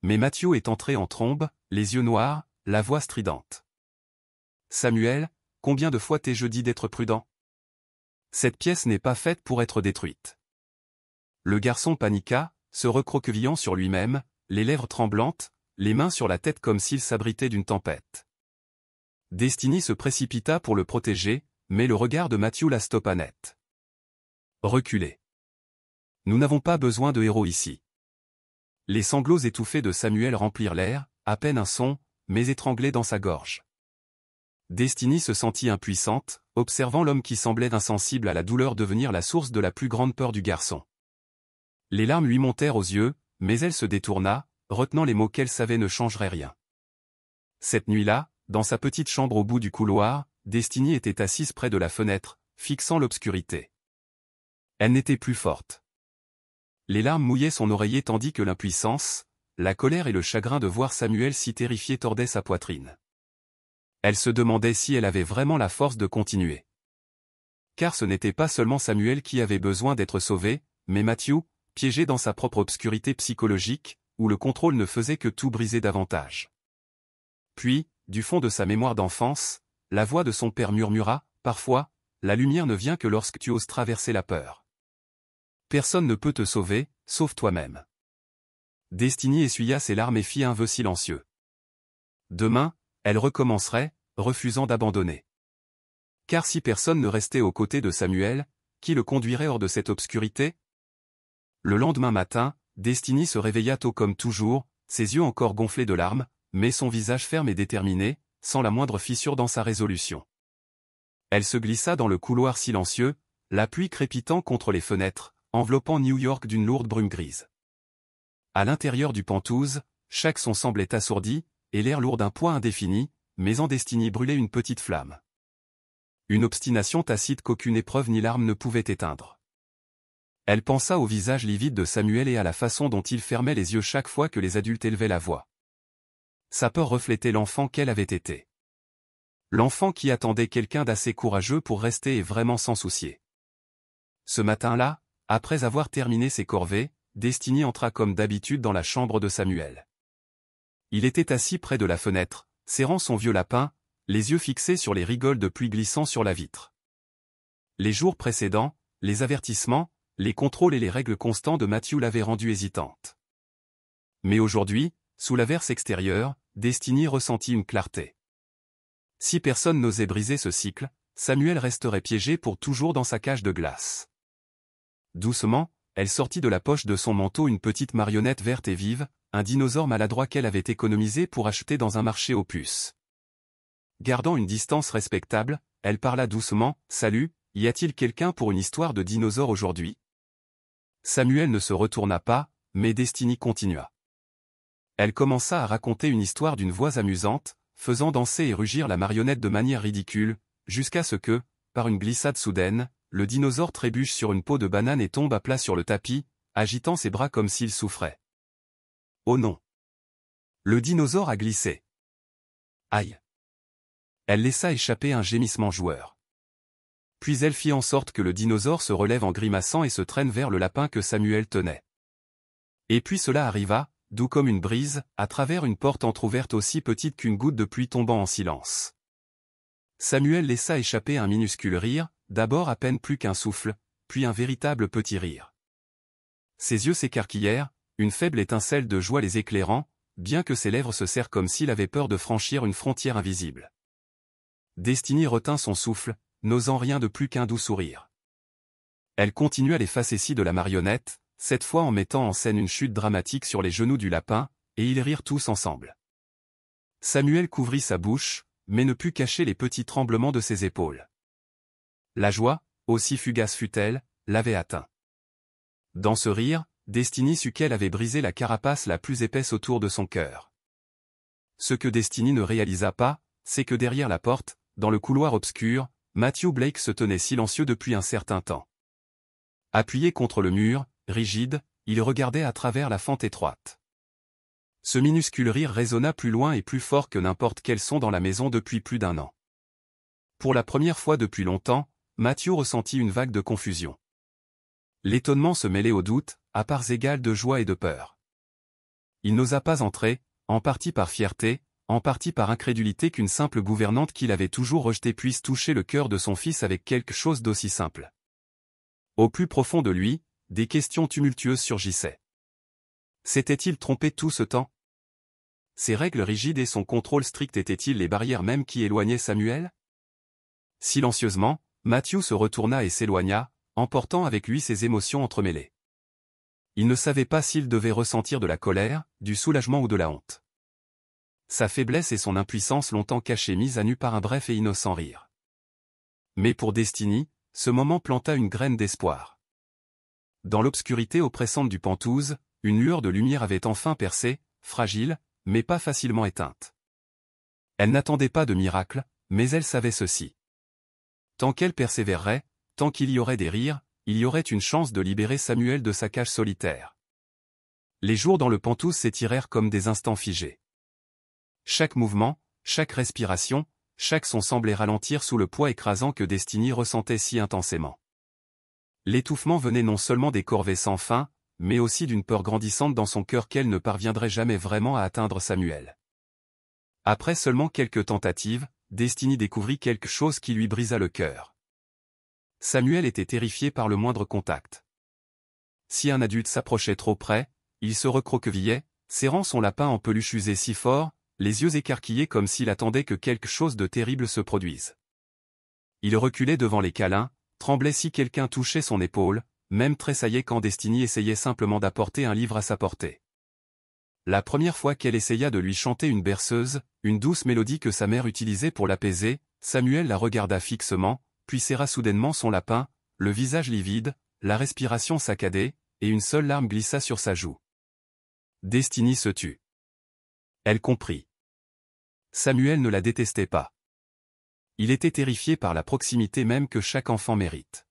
Mais Matthew est entré en trombe, les yeux noirs, la voix stridente. « Samuel, combien de fois t'ai-je dit d'être prudent ? Cette pièce n'est pas faite pour être détruite. » Le garçon paniqua, se recroquevillant sur lui-même, les lèvres tremblantes, les mains sur la tête comme s'il s'abritait d'une tempête. Destiny se précipita pour le protéger, mais le regard de Matthew la stoppa net. « Reculez. Nous n'avons pas besoin de héros ici. » Les sanglots étouffés de Samuel remplirent l'air, à peine un son, mais étranglé dans sa gorge. Destiny se sentit impuissante, observant l'homme qui semblait insensible à la douleur devenir la source de la plus grande peur du garçon. Les larmes lui montèrent aux yeux, mais elle se détourna, retenant les mots qu'elle savait ne changeraient rien. Cette nuit-là, dans sa petite chambre au bout du couloir, Destiny était assise près de la fenêtre, fixant l'obscurité. Elle n'était plus forte. Les larmes mouillaient son oreiller tandis que l'impuissance, la colère et le chagrin de voir Samuel si terrifié tordaient sa poitrine. Elle se demandait si elle avait vraiment la force de continuer. Car ce n'était pas seulement Samuel qui avait besoin d'être sauvé, mais Matthew, piégé dans sa propre obscurité psychologique, où le contrôle ne faisait que tout briser davantage. Puis, du fond de sa mémoire d'enfance, la voix de son père murmura, « Parfois, la lumière ne vient que lorsque tu oses traverser la peur. Personne ne peut te sauver, sauf toi-même. » Destiny essuya ses larmes et fit un vœu silencieux. Demain, elle recommencerait, refusant d'abandonner. Car si personne ne restait aux côtés de Samuel, qui le conduirait hors de cette obscurité? Le lendemain matin, Destiny se réveilla tôt comme toujours, ses yeux encore gonflés de larmes, mais son visage ferme et déterminé, sans la moindre fissure dans sa résolution. Elle se glissa dans le couloir silencieux, la pluie crépitant contre les fenêtres, enveloppant New York d'une lourde brume grise. À l'intérieur du Penthouse, chaque son semblait assourdi, et l'air lourd d'un poids indéfini, mais en Destiny brûlait une petite flamme. Une obstination tacite qu'aucune épreuve ni larme ne pouvait éteindre. Elle pensa au visage livide de Samuel et à la façon dont il fermait les yeux chaque fois que les adultes élevaient la voix. Sa peur reflétait l'enfant qu'elle avait été. L'enfant qui attendait quelqu'un d'assez courageux pour rester et vraiment s'en soucier. Ce matin-là, après avoir terminé ses corvées, Destiny entra comme d'habitude dans la chambre de Samuel. Il était assis près de la fenêtre, serrant son vieux lapin, les yeux fixés sur les rigoles de pluie glissant sur la vitre. Les jours précédents, les avertissements, les contrôles et les règles constants de Matthew l'avaient rendue hésitante. Mais aujourd'hui, sous l'averse extérieure, Destiny ressentit une clarté. Si personne n'osait briser ce cycle, Samuel resterait piégé pour toujours dans sa cage de glace. Doucement, elle sortit de la poche de son manteau une petite marionnette verte et vive, un dinosaure maladroit qu'elle avait économisé pour acheter dans un marché aux puces. Gardant une distance respectable, elle parla doucement, « Salut, y a-t-il quelqu'un pour une histoire de dinosaure aujourd'hui ?» Samuel ne se retourna pas, mais Destiny continua. Elle commença à raconter une histoire d'une voix amusante, faisant danser et rugir la marionnette de manière ridicule, jusqu'à ce que, par une glissade soudaine, le dinosaure trébuche sur une peau de banane et tombe à plat sur le tapis, agitant ses bras comme s'il souffrait. Oh non! Le dinosaure a glissé. Aïe! Elle laissa échapper un gémissement joueur. Puis elle fit en sorte que le dinosaure se relève en grimaçant et se traîne vers le lapin que Samuel tenait. Et puis cela arriva, doux comme une brise, à travers une porte entr'ouverte aussi petite qu'une goutte de pluie tombant en silence. Samuel laissa échapper un minuscule rire, d'abord à peine plus qu'un souffle, puis un véritable petit rire. Ses yeux s'écarquillèrent, une faible étincelle de joie les éclairant, bien que ses lèvres se serrent comme s'il avait peur de franchir une frontière invisible. Destiny retint son souffle, n'osant rien de plus qu'un doux sourire. Elle continua les facéties de la marionnette, cette fois en mettant en scène une chute dramatique sur les genoux du lapin, et ils rirent tous ensemble. Samuel couvrit sa bouche, mais ne put cacher les petits tremblements de ses épaules. La joie, aussi fugace fut-elle, l'avait atteint. Dans ce rire, Destiny sut qu'elle avait brisé la carapace la plus épaisse autour de son cœur. Ce que Destiny ne réalisa pas, c'est que derrière la porte, dans le couloir obscur, Matthew Blake se tenait silencieux depuis un certain temps. Appuyé contre le mur, rigide, il regardait à travers la fente étroite. Ce minuscule rire résonna plus loin et plus fort que n'importe quel son dans la maison depuis plus d'1 an. Pour la première fois depuis longtemps, Matthew ressentit une vague de confusion. L'étonnement se mêlait au doute, à parts égales de joie et de peur. Il n'osa pas entrer, en partie par fierté, en partie par incrédulité qu'une simple gouvernante qu'il avait toujours rejetée puisse toucher le cœur de son fils avec quelque chose d'aussi simple. Au plus profond de lui, des questions tumultueuses surgissaient. S'était-il trompé tout ce temps? Ses règles rigides et son contrôle strict étaient-ils les barrières mêmes qui éloignaient Samuel? Silencieusement, Matthew se retourna et s'éloigna, emportant avec lui ses émotions entremêlées. Il ne savait pas s'il devait ressentir de la colère, du soulagement ou de la honte. Sa faiblesse et son impuissance longtemps cachée mise à nu par un bref et innocent rire. Mais pour Destiny, ce moment planta une graine d'espoir. Dans l'obscurité oppressante du Penthouse, une lueur de lumière avait enfin percé, fragile, mais pas facilement éteinte. Elle n'attendait pas de miracle, mais elle savait ceci. Tant qu'elle persévérerait, tant qu'il y aurait des rires, il y aurait une chance de libérer Samuel de sa cage solitaire. Les jours dans le Penthouse s'étirèrent comme des instants figés. Chaque mouvement, chaque respiration, chaque son semblait ralentir sous le poids écrasant que Destiny ressentait si intensément. L'étouffement venait non seulement des corvées sans fin, mais aussi d'une peur grandissante dans son cœur qu'elle ne parviendrait jamais vraiment à atteindre Samuel. Après seulement quelques tentatives, Destiny découvrit quelque chose qui lui brisa le cœur. Samuel était terrifié par le moindre contact. Si un adulte s'approchait trop près, il se recroquevillait, serrant son lapin en peluche usé si fort, les yeux écarquillés comme s'il attendait que quelque chose de terrible se produise. Il reculait devant les câlins, tremblait si quelqu'un touchait son épaule, même tressaillait quand Destiny essayait simplement d'apporter un livre à sa portée. La première fois qu'elle essaya de lui chanter une berceuse, une douce mélodie que sa mère utilisait pour l'apaiser, Samuel la regarda fixement, puis serra soudainement son lapin, le visage livide, la respiration saccadée, et une seule larme glissa sur sa joue. Destiny se tut. Elle comprit. Samuel ne la détestait pas. Il était terrifié par la proximité même que chaque enfant mérite.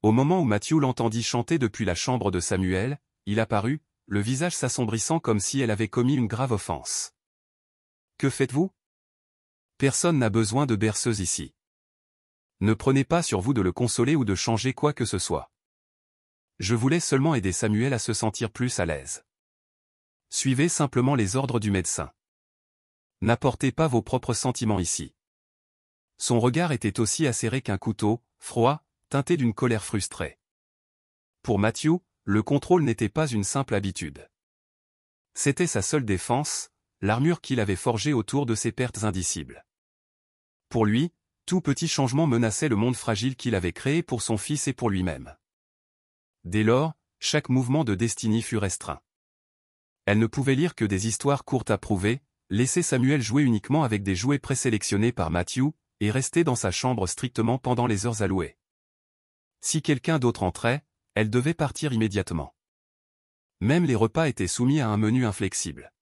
Au moment où Matthew l'entendit chanter depuis la chambre de Samuel, il apparut, le visage s'assombrissant comme si elle avait commis une grave offense. « Que faites-vous ? Personne n'a besoin de berceuse ici. Ne prenez pas sur vous de le consoler ou de changer quoi que ce soit. Je voulais seulement aider Samuel à se sentir plus à l'aise. Suivez simplement les ordres du médecin. N'apportez pas vos propres sentiments ici. » Son regard était aussi acéré qu'un couteau, froid, teinté d'une colère frustrée. Pour Matthew, le contrôle n'était pas une simple habitude. C'était sa seule défense, l'armure qu'il avait forgée autour de ses pertes indicibles. Pour lui, tout petit changement menaçait le monde fragile qu'il avait créé pour son fils et pour lui-même. Dès lors, chaque mouvement de Destiny fut restreint. Elle ne pouvait lire que des histoires courtes à prouver, laisser Samuel jouer uniquement avec des jouets présélectionnés par Matthew, et rester dans sa chambre strictement pendant les heures allouées. Si quelqu'un d'autre entrait, elle devait partir immédiatement. Même les repas étaient soumis à un menu inflexible.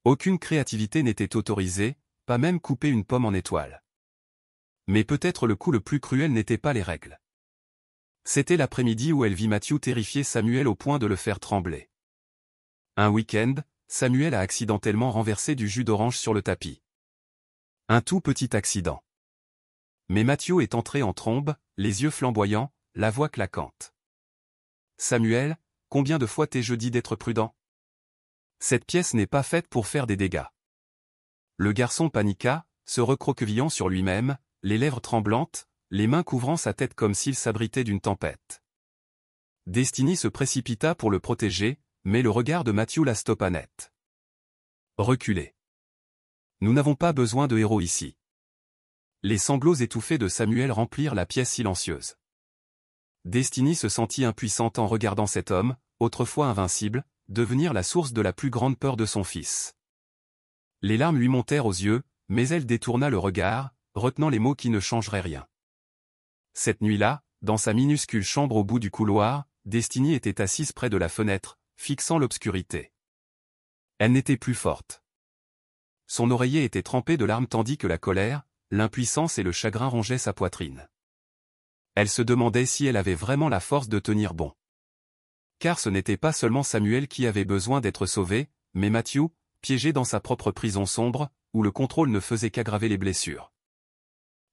Aucune créativité n'était autorisée, pas même couper une pomme en étoiles. Mais peut-être le coup le plus cruel n'était pas les règles. C'était l'après-midi où elle vit Matthew terrifier Samuel au point de le faire trembler. Un week-end, Samuel a accidentellement renversé du jus d'orange sur le tapis. Un tout petit accident. Mais Matthew est entré en trombe, les yeux flamboyants, la voix claquante. « Samuel, combien de fois t'ai-je dit d'être prudent? Cette pièce n'est pas faite pour faire des dégâts. » Le garçon paniqua, se recroquevillant sur lui-même, les lèvres tremblantes, les mains couvrant sa tête comme s'il s'abritait d'une tempête. Destiny se précipita pour le protéger, mais le regard de Matthew la stoppa net. « Reculez. Nous n'avons pas besoin de héros ici. » Les sanglots étouffés de Samuel remplirent la pièce silencieuse. Destiny se sentit impuissante en regardant cet homme, autrefois invincible, devenir la source de la plus grande peur de son fils. Les larmes lui montèrent aux yeux, mais elle détourna le regard, retenant les mots qui ne changeraient rien. Cette nuit-là, dans sa minuscule chambre au bout du couloir, Destiny était assise près de la fenêtre, fixant l'obscurité. Elle n'était plus forte. son oreiller était trempé de larmes tandis que la colère, l'impuissance et le chagrin rongeaient sa poitrine. Elle se demandait si elle avait vraiment la force de tenir bon. Car ce n'était pas seulement Samuel qui avait besoin d'être sauvé, mais Matthew, piégé dans sa propre prison sombre, où le contrôle ne faisait qu'aggraver les blessures.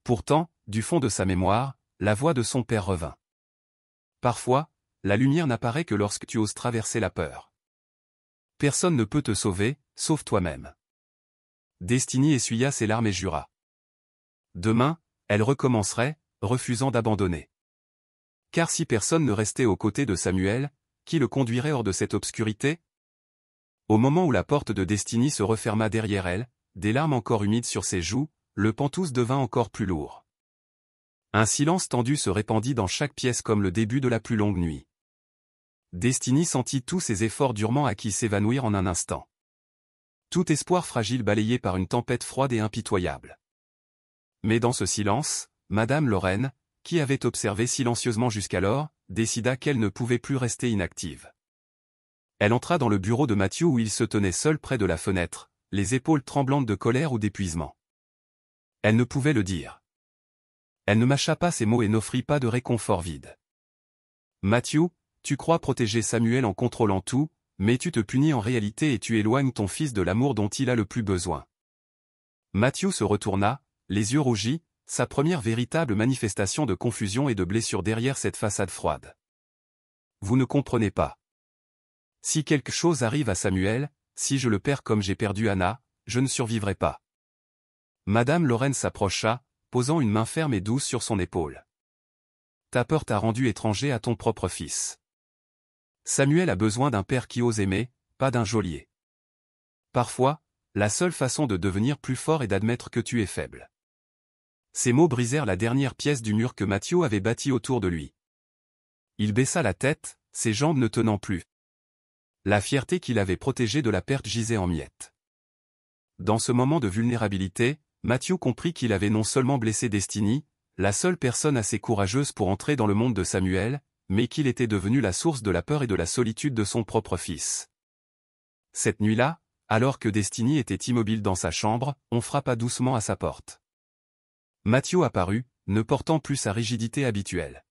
Pourtant, du fond de sa mémoire, la voix de son père revint. Parfois, la lumière n'apparaît que lorsque tu oses traverser la peur. Personne ne peut te sauver, sauf toi-même. Destiny essuya ses larmes et jura. Demain, elle recommencerait, refusant d'abandonner. Car si personne ne restait aux côtés de Samuel, qui le conduirait hors de cette obscurité? Au moment où la porte de Destiny se referma derrière elle, des larmes encore humides sur ses joues, le pantouse devint encore plus lourd. Un silence tendu se répandit dans chaque pièce comme le début de la plus longue nuit. Destiny sentit tous ses efforts durement acquis s'évanouir en un instant. Tout espoir fragile balayé par une tempête froide et impitoyable. Mais dans ce silence, Madame Lorraine, qui avait observé silencieusement jusqu'alors, décida qu'elle ne pouvait plus rester inactive. Elle entra dans le bureau de Matthew où il se tenait seul près de la fenêtre, les épaules tremblantes de colère ou d'épuisement. Elle ne pouvait le dire. Elle ne mâcha pas ses mots et n'offrit pas de réconfort vide. Matthew, tu crois protéger Samuel en contrôlant tout, mais tu te punis en réalité et tu éloignes ton fils de l'amour dont il a le plus besoin. Matthew se retourna, les yeux rougis, sa première véritable manifestation de confusion et de blessure derrière cette façade froide. Vous ne comprenez pas. Si quelque chose arrive à Samuel, si je le perds comme j'ai perdu Anna, je ne survivrai pas. Madame Lorraine s'approcha, posant une main ferme et douce sur son épaule. Ta peur t'a rendu étranger à ton propre fils. Samuel a besoin d'un père qui ose aimer, pas d'un geôlier. Parfois, la seule façon de devenir plus fort est d'admettre que tu es faible. Ces mots brisèrent la dernière pièce du mur que Matthew avait bâti autour de lui. Il baissa la tête, ses jambes ne tenant plus. La fierté qu'il avait protégée de la perte gisait en miettes. Dans ce moment de vulnérabilité, Matthew comprit qu'il avait non seulement blessé Destiny, la seule personne assez courageuse pour entrer dans le monde de Samuel, mais qu'il était devenu la source de la peur et de la solitude de son propre fils. Cette nuit-là, alors que Destiny était immobile dans sa chambre, on frappa doucement à sa porte. Matthew apparut, ne portant plus sa rigidité habituelle.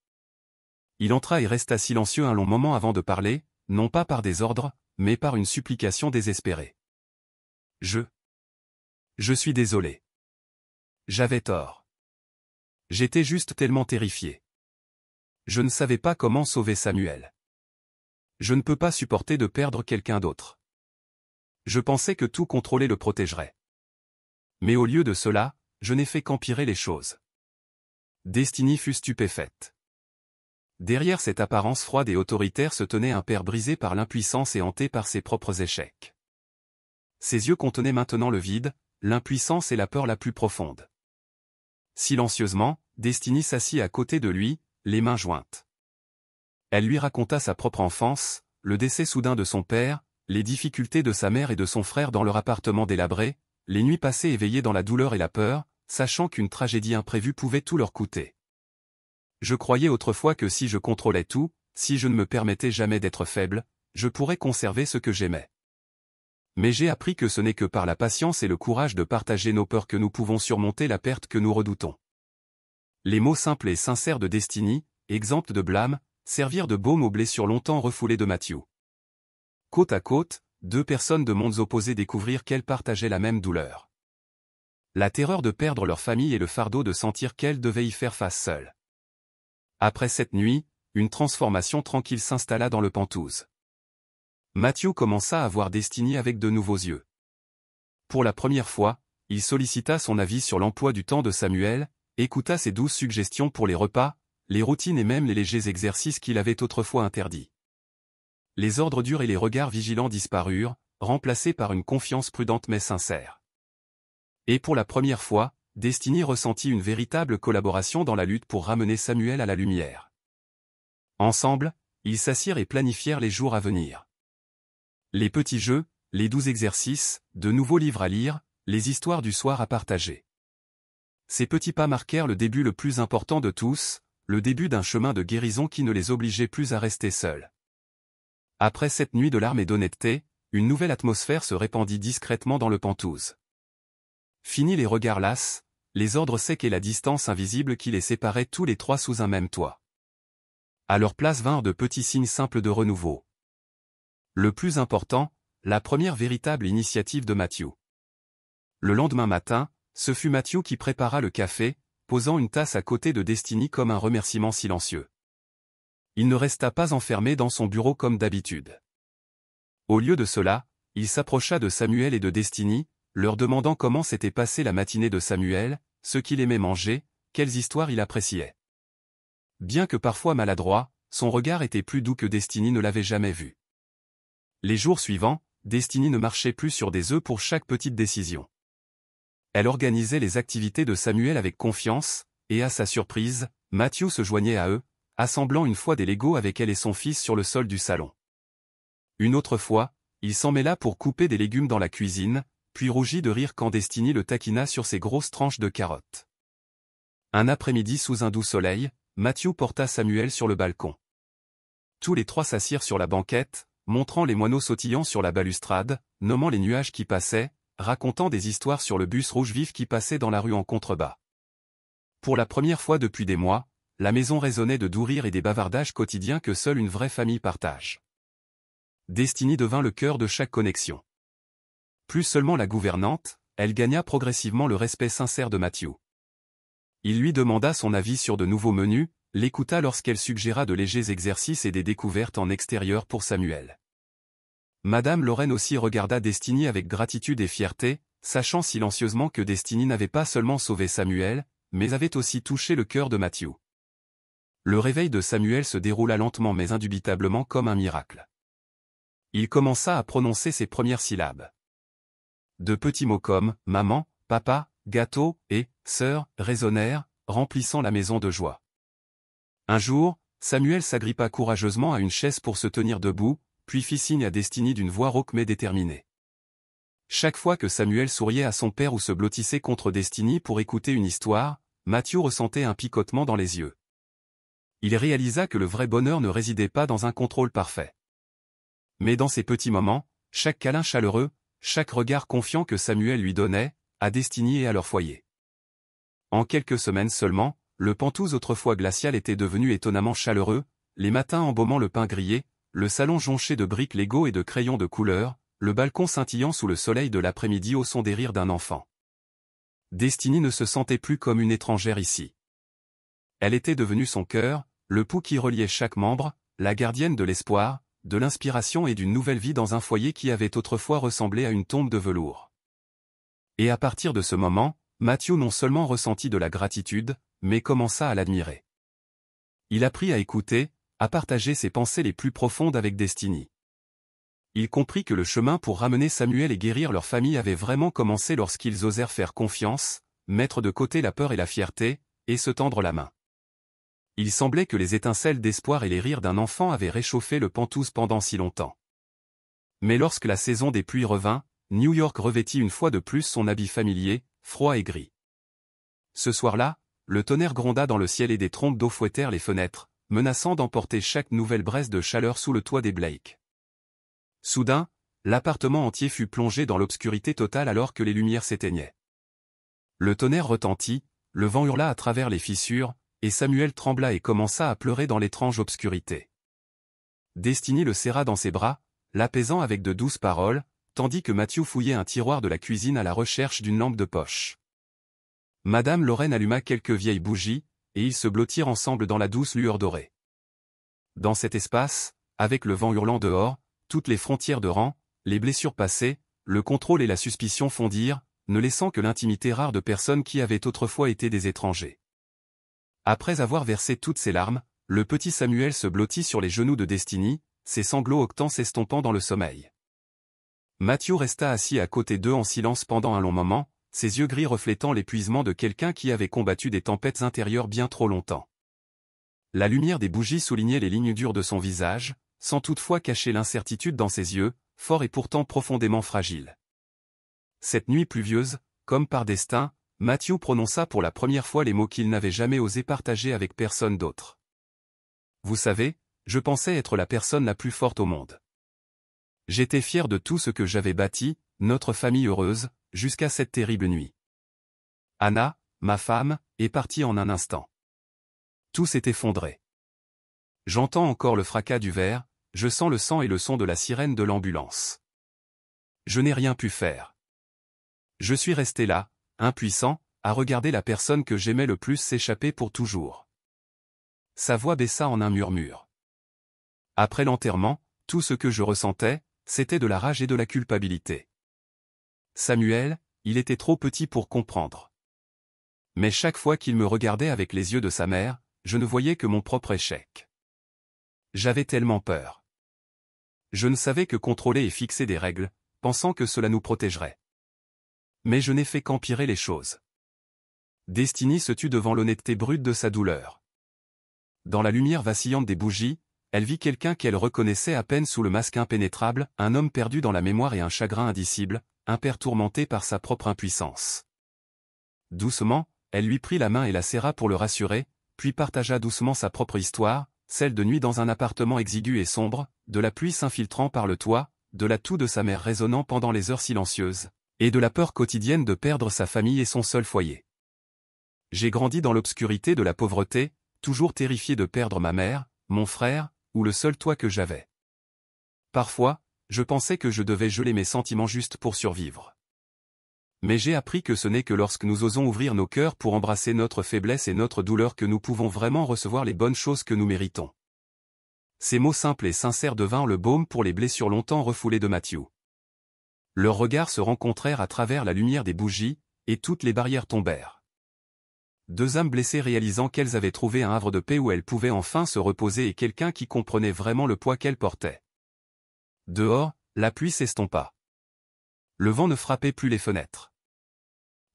Il entra et resta silencieux un long moment avant de parler, non pas par des ordres, mais par une supplication désespérée. Je suis désolé. J'avais tort. J'étais juste tellement terrifié. Je ne savais pas comment sauver Samuel. Je ne peux pas supporter de perdre quelqu'un d'autre. Je pensais que tout contrôler le protégerait. Mais au lieu de cela, je n'ai fait qu'empirer les choses. Destiny fut stupéfaite. Derrière cette apparence froide et autoritaire se tenait un père brisé par l'impuissance et hanté par ses propres échecs. Ses yeux contenaient maintenant le vide, l'impuissance et la peur la plus profonde. Silencieusement, Destiny s'assit à côté de lui, les mains jointes. Elle lui raconta sa propre enfance, le décès soudain de son père, les difficultés de sa mère et de son frère dans leur appartement délabré, les nuits passées éveillées dans la douleur et la peur, sachant qu'une tragédie imprévue pouvait tout leur coûter. Je croyais autrefois que si je contrôlais tout, si je ne me permettais jamais d'être faible, je pourrais conserver ce que j'aimais. Mais j'ai appris que ce n'est que par la patience et le courage de partager nos peurs que nous pouvons surmonter la perte que nous redoutons. Les mots simples et sincères de Destiny, exempts de blâme, servirent de baume aux blessures longtemps refoulées de Matthew. Côte à côte, deux personnes de mondes opposés découvrirent qu'elles partageaient la même douleur. La terreur de perdre leur famille et le fardeau de sentir qu'elles devaient y faire face seules. Après cette nuit, une transformation tranquille s'installa dans le Penthouse. Matthew commença à voir Destiny avec de nouveaux yeux. Pour la première fois, il sollicita son avis sur l'emploi du temps de Samuel, écouta ses douces suggestions pour les repas, les routines et même les légers exercices qu'il avait autrefois interdits. Les ordres durs et les regards vigilants disparurent, remplacés par une confiance prudente mais sincère. Et pour la première fois, Destiny ressentit une véritable collaboration dans la lutte pour ramener Samuel à la lumière. Ensemble, ils s'assirent et planifièrent les jours à venir. Les petits jeux, les 12 exercices, de nouveaux livres à lire, les histoires du soir à partager. Ces petits pas marquèrent le début le plus important de tous, le début d'un chemin de guérison qui ne les obligeait plus à rester seuls. Après cette nuit de larmes et d'honnêteté, une nouvelle atmosphère se répandit discrètement dans le Penthouse. Fini les regards lasses, les ordres secs et la distance invisible qui les séparait tous les trois sous un même toit. À leur place vinrent de petits signes simples de renouveau. Le plus important, la première véritable initiative de Matthew. Le lendemain matin, ce fut Matthew qui prépara le café, posant une tasse à côté de Destiny comme un remerciement silencieux. Il ne resta pas enfermé dans son bureau comme d'habitude. Au lieu de cela, il s'approcha de Samuel et de Destiny, leur demandant comment s'était passée la matinée de Samuel, ce qu'il aimait manger, quelles histoires il appréciait. Bien que parfois maladroit, son regard était plus doux que Destiny ne l'avait jamais vu. Les jours suivants, Destiny ne marchait plus sur des œufs pour chaque petite décision. Elle organisait les activités de Samuel avec confiance, et à sa surprise, Matthew se joignait à eux, assemblant une fois des Legos avec elle et son fils sur le sol du salon. Une autre fois, il s'en mêla pour couper des légumes dans la cuisine, puis rougit de rire quand Destiny le taquina sur ses grosses tranches de carottes. Un après-midi sous un doux soleil, Matthew porta Samuel sur le balcon. Tous les trois s'assirent sur la banquette, montrant les moineaux sautillant sur la balustrade, nommant les nuages qui passaient, racontant des histoires sur le bus rouge vif qui passait dans la rue en contrebas. Pour la première fois depuis des mois, la maison résonnait de doux rires et des bavardages quotidiens que seule une vraie famille partage. Destiny devint le cœur de chaque connexion. Plus seulement la gouvernante, elle gagna progressivement le respect sincère de Matthew. Il lui demanda son avis sur de nouveaux menus, l'écouta lorsqu'elle suggéra de légers exercices et des découvertes en extérieur pour Samuel. Madame Lorraine aussi regarda Destiny avec gratitude et fierté, sachant silencieusement que Destiny n'avait pas seulement sauvé Samuel, mais avait aussi touché le cœur de Matthew. Le réveil de Samuel se déroula lentement mais indubitablement comme un miracle. Il commença à prononcer ses premières syllabes. De petits mots comme « maman »,« papa »,« gâteau » et « sœur » résonnèrent, remplissant la maison de joie. Un jour, Samuel s'agrippa courageusement à une chaise pour se tenir debout, puis fit signe à Destiny d'une voix rauque mais déterminée. Chaque fois que Samuel souriait à son père ou se blottissait contre Destiny pour écouter une histoire, Matthew ressentait un picotement dans les yeux. Il réalisa que le vrai bonheur ne résidait pas dans un contrôle parfait. Mais dans ces petits moments, chaque câlin chaleureux, chaque regard confiant que Samuel lui donnait, à Destiny et à leur foyer. En quelques semaines seulement, le Pentouse autrefois glacial était devenu étonnamment chaleureux, les matins embaumant le pain grillé, le salon jonché de briques Lego et de crayons de couleur, le balcon scintillant sous le soleil de l'après-midi au son des rires d'un enfant. Destiny ne se sentait plus comme une étrangère ici. Elle était devenue son cœur, le pouls qui reliait chaque membre, la gardienne de l'espoir, de l'inspiration et d'une nouvelle vie dans un foyer qui avait autrefois ressemblé à une tombe de velours. Et à partir de ce moment, Matthew non seulement ressentit de la gratitude, mais commença à l'admirer. Il apprit à écouter, à partager ses pensées les plus profondes avec Destiny. Il comprit que le chemin pour ramener Samuel et guérir leur famille avait vraiment commencé lorsqu'ils osèrent faire confiance, mettre de côté la peur et la fierté, et se tendre la main. Il semblait que les étincelles d'espoir et les rires d'un enfant avaient réchauffé le Pentouse pendant si longtemps. Mais lorsque la saison des pluies revint, New York revêtit une fois de plus son habit familier, froid et gris. Ce soir-là, le tonnerre gronda dans le ciel et des trompes d'eau fouettèrent les fenêtres, menaçant d'emporter chaque nouvelle braise de chaleur sous le toit des Blake. Soudain, l'appartement entier fut plongé dans l'obscurité totale alors que les lumières s'éteignaient. Le tonnerre retentit, le vent hurla à travers les fissures, et Samuel trembla et commença à pleurer dans l'étrange obscurité. Destiny le serra dans ses bras, l'apaisant avec de douces paroles, tandis que Matthew fouillait un tiroir de la cuisine à la recherche d'une lampe de poche. Madame Lorraine alluma quelques vieilles bougies, et ils se blottirent ensemble dans la douce lueur dorée. Dans cet espace, avec le vent hurlant dehors, toutes les frontières de rang, les blessures passées, le contrôle et la suspicion fondirent, ne laissant que l'intimité rare de personnes qui avaient autrefois été des étrangers. Après avoir versé toutes ses larmes, le petit Samuel se blottit sur les genoux de Destiny, ses sanglots octants s'estompant dans le sommeil. Matthew resta assis à côté d'eux en silence pendant un long moment, ses yeux gris reflétant l'épuisement de quelqu'un qui avait combattu des tempêtes intérieures bien trop longtemps. La lumière des bougies soulignait les lignes dures de son visage, sans toutefois cacher l'incertitude dans ses yeux, forts et pourtant profondément fragiles. Cette nuit pluvieuse, comme par destin, Matthew prononça pour la première fois les mots qu'il n'avait jamais osé partager avec personne d'autre. Vous savez, je pensais être la personne la plus forte au monde. J'étais fier de tout ce que j'avais bâti, notre famille heureuse, jusqu'à cette terrible nuit. Anna, ma femme, est partie en un instant. Tout s'est effondré. J'entends encore le fracas du verre, je sens le sang et le son de la sirène de l'ambulance. Je n'ai rien pu faire. Je suis resté là, impuissant, à regarder la personne que j'aimais le plus s'échapper pour toujours. Sa voix baissa en un murmure. Après l'enterrement, tout ce que je ressentais, c'était de la rage et de la culpabilité. Samuel, il était trop petit pour comprendre. Mais chaque fois qu'il me regardait avec les yeux de sa mère, je ne voyais que mon propre échec. J'avais tellement peur. Je ne savais que contrôler et fixer des règles, pensant que cela nous protégerait. Mais je n'ai fait qu'empirer les choses. Destiny se tut devant l'honnêteté brute de sa douleur. Dans la lumière vacillante des bougies, elle vit quelqu'un qu'elle reconnaissait à peine sous le masque impénétrable, un homme perdu dans la mémoire et un chagrin indicible, un père tourmenté par sa propre impuissance. Doucement, elle lui prit la main et la serra pour le rassurer, puis partagea doucement sa propre histoire, celle de nuit dans un appartement exigu et sombre, de la pluie s'infiltrant par le toit, de la toux de sa mère résonnant pendant les heures silencieuses, et de la peur quotidienne de perdre sa famille et son seul foyer. J'ai grandi dans l'obscurité de la pauvreté, toujours terrifié de perdre ma mère, mon frère, ou le seul toit que j'avais. Parfois, je pensais que je devais geler mes sentiments juste pour survivre. Mais j'ai appris que ce n'est que lorsque nous osons ouvrir nos cœurs pour embrasser notre faiblesse et notre douleur que nous pouvons vraiment recevoir les bonnes choses que nous méritons. Ces mots simples et sincères devinrent le baume pour les blessures longtemps refoulées de Matthew. Leurs regards se rencontrèrent à travers la lumière des bougies, et toutes les barrières tombèrent. Deux âmes blessées réalisant qu'elles avaient trouvé un havre de paix où elles pouvaient enfin se reposer et quelqu'un qui comprenait vraiment le poids qu'elles portaient. Dehors, la pluie s'estompa. Le vent ne frappait plus les fenêtres.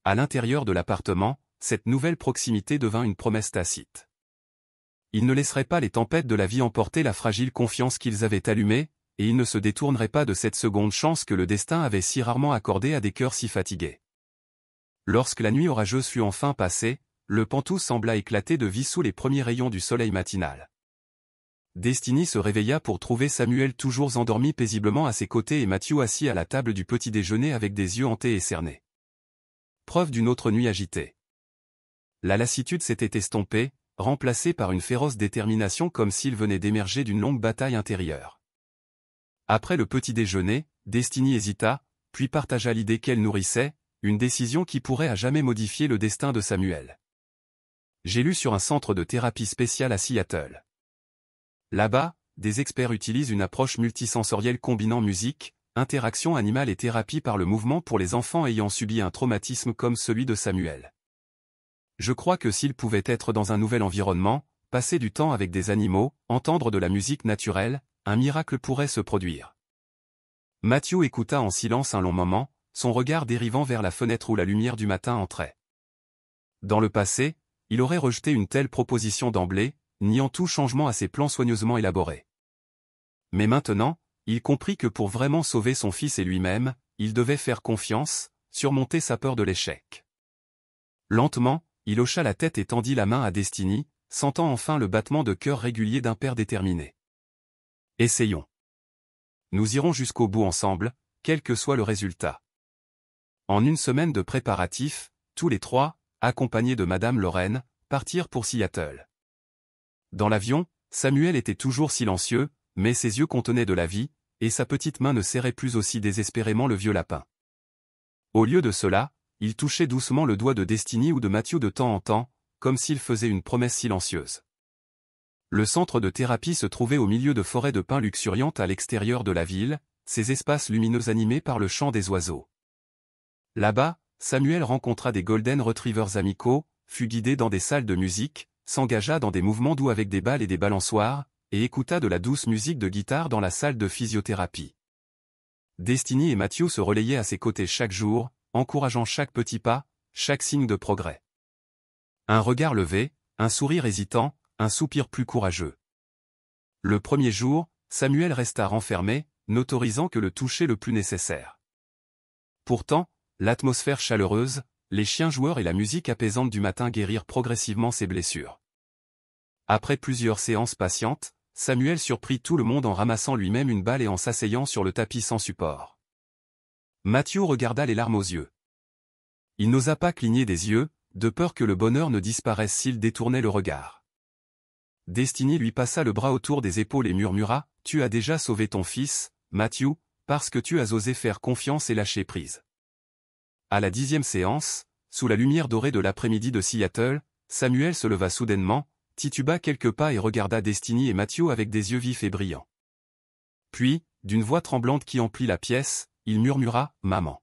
À l'intérieur de l'appartement, cette nouvelle proximité devint une promesse tacite. Ils ne laisseraient pas les tempêtes de la vie emporter la fragile confiance qu'ils avaient allumée, et ils ne se détourneraient pas de cette seconde chance que le destin avait si rarement accordée à des cœurs si fatigués. Lorsque la nuit orageuse fut enfin passée, le Pantou sembla éclater de vie sous les premiers rayons du soleil matinal. Destiny se réveilla pour trouver Samuel toujours endormi paisiblement à ses côtés et Matthew assis à la table du petit déjeuner avec des yeux hantés et cernés. Preuve d'une autre nuit agitée. La lassitude s'était estompée, remplacée par une féroce détermination comme s'il venait d'émerger d'une longue bataille intérieure. Après le petit déjeuner, Destiny hésita, puis partagea l'idée qu'elle nourrissait, une décision qui pourrait à jamais modifier le destin de Samuel. J'ai lu sur un centre de thérapie spécial à Seattle. Là-bas, des experts utilisent une approche multisensorielle combinant musique, interaction animale et thérapie par le mouvement pour les enfants ayant subi un traumatisme comme celui de Samuel. Je crois que s'il pouvait être dans un nouvel environnement, passer du temps avec des animaux, entendre de la musique naturelle, un miracle pourrait se produire. Matthew écouta en silence un long moment, son regard dérivant vers la fenêtre où la lumière du matin entrait. Dans le passé, il aurait rejeté une telle proposition d'emblée, niant tout changement à ses plans soigneusement élaborés. Mais maintenant, il comprit que pour vraiment sauver son fils et lui-même, il devait faire confiance, surmonter sa peur de l'échec. Lentement, il hocha la tête et tendit la main à Destiny, sentant enfin le battement de cœur régulier d'un père déterminé. Essayons. Nous irons jusqu'au bout ensemble, quel que soit le résultat. En une semaine de préparatifs, tous les trois, accompagnés de Madame Lorraine, partirent pour Seattle. Dans l'avion, Samuel était toujours silencieux, mais ses yeux contenaient de la vie, et sa petite main ne serrait plus aussi désespérément le vieux lapin. Au lieu de cela, il touchait doucement le doigt de Destiny ou de Matthew de temps en temps, comme s'il faisait une promesse silencieuse. Le centre de thérapie se trouvait au milieu de forêts de pins luxuriantes à l'extérieur de la ville, ces espaces lumineux animés par le chant des oiseaux. Là-bas, Samuel rencontra des Golden Retrievers amicaux, fut guidé dans des salles de musique, s'engagea dans des mouvements doux avec des balles et des balançoires, et écouta de la douce musique de guitare dans la salle de physiothérapie. Destiny et Matthew se relayaient à ses côtés chaque jour, encourageant chaque petit pas, chaque signe de progrès. Un regard levé, un sourire hésitant, un soupir plus courageux. Le premier jour, Samuel resta renfermé, n'autorisant que le toucher le plus nécessaire. Pourtant, l'atmosphère chaleureuse, les chiens joueurs et la musique apaisante du matin guérirent progressivement ses blessures. Après plusieurs séances patientes, Samuel surprit tout le monde en ramassant lui-même une balle et en s'asseyant sur le tapis sans support. Matthew regarda les larmes aux yeux. Il n'osa pas cligner des yeux, de peur que le bonheur ne disparaisse s'il détournait le regard. Destiny lui passa le bras autour des épaules et murmura, « Tu as déjà sauvé ton fils, Matthew, parce que tu as osé faire confiance et lâcher prise. » À la 10e séance, sous la lumière dorée de l'après-midi de Seattle, Samuel se leva soudainement, tituba quelques pas et regarda Destiny et Matthew avec des yeux vifs et brillants. Puis, d'une voix tremblante qui emplit la pièce, il murmura, « Maman. »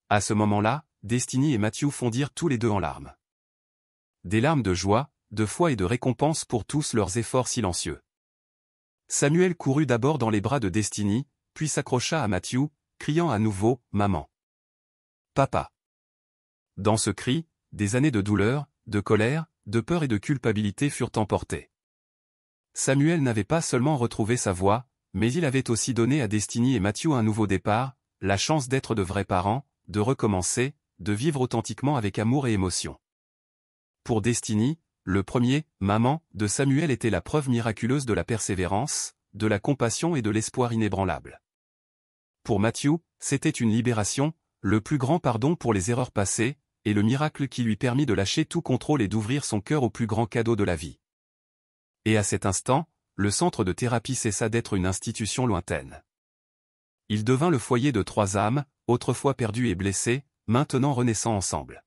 À ce moment-là, Destiny et Matthew fondirent tous les deux en larmes. Des larmes de joie, de foi et de récompense pour tous leurs efforts silencieux. Samuel courut d'abord dans les bras de Destiny, puis s'accrocha à Matthew, criant à nouveau, « Maman. Papa. » Dans ce cri, des années de douleur, de colère, de peur et de culpabilité furent emportées. Samuel n'avait pas seulement retrouvé sa voix, mais il avait aussi donné à Destiny et Matthew un nouveau départ, la chance d'être de vrais parents, de recommencer, de vivre authentiquement avec amour et émotion. Pour Destiny, le premier « Maman » de Samuel était la preuve miraculeuse de la persévérance, de la compassion et de l'espoir inébranlable. Pour Matthew, c'était une libération, le plus grand pardon pour les erreurs passées, et le miracle qui lui permit de lâcher tout contrôle et d'ouvrir son cœur au plus grand cadeau de la vie. Et à cet instant, le centre de thérapie cessa d'être une institution lointaine. Il devint le foyer de 3 âmes, autrefois perdues et blessées, maintenant renaissant ensemble.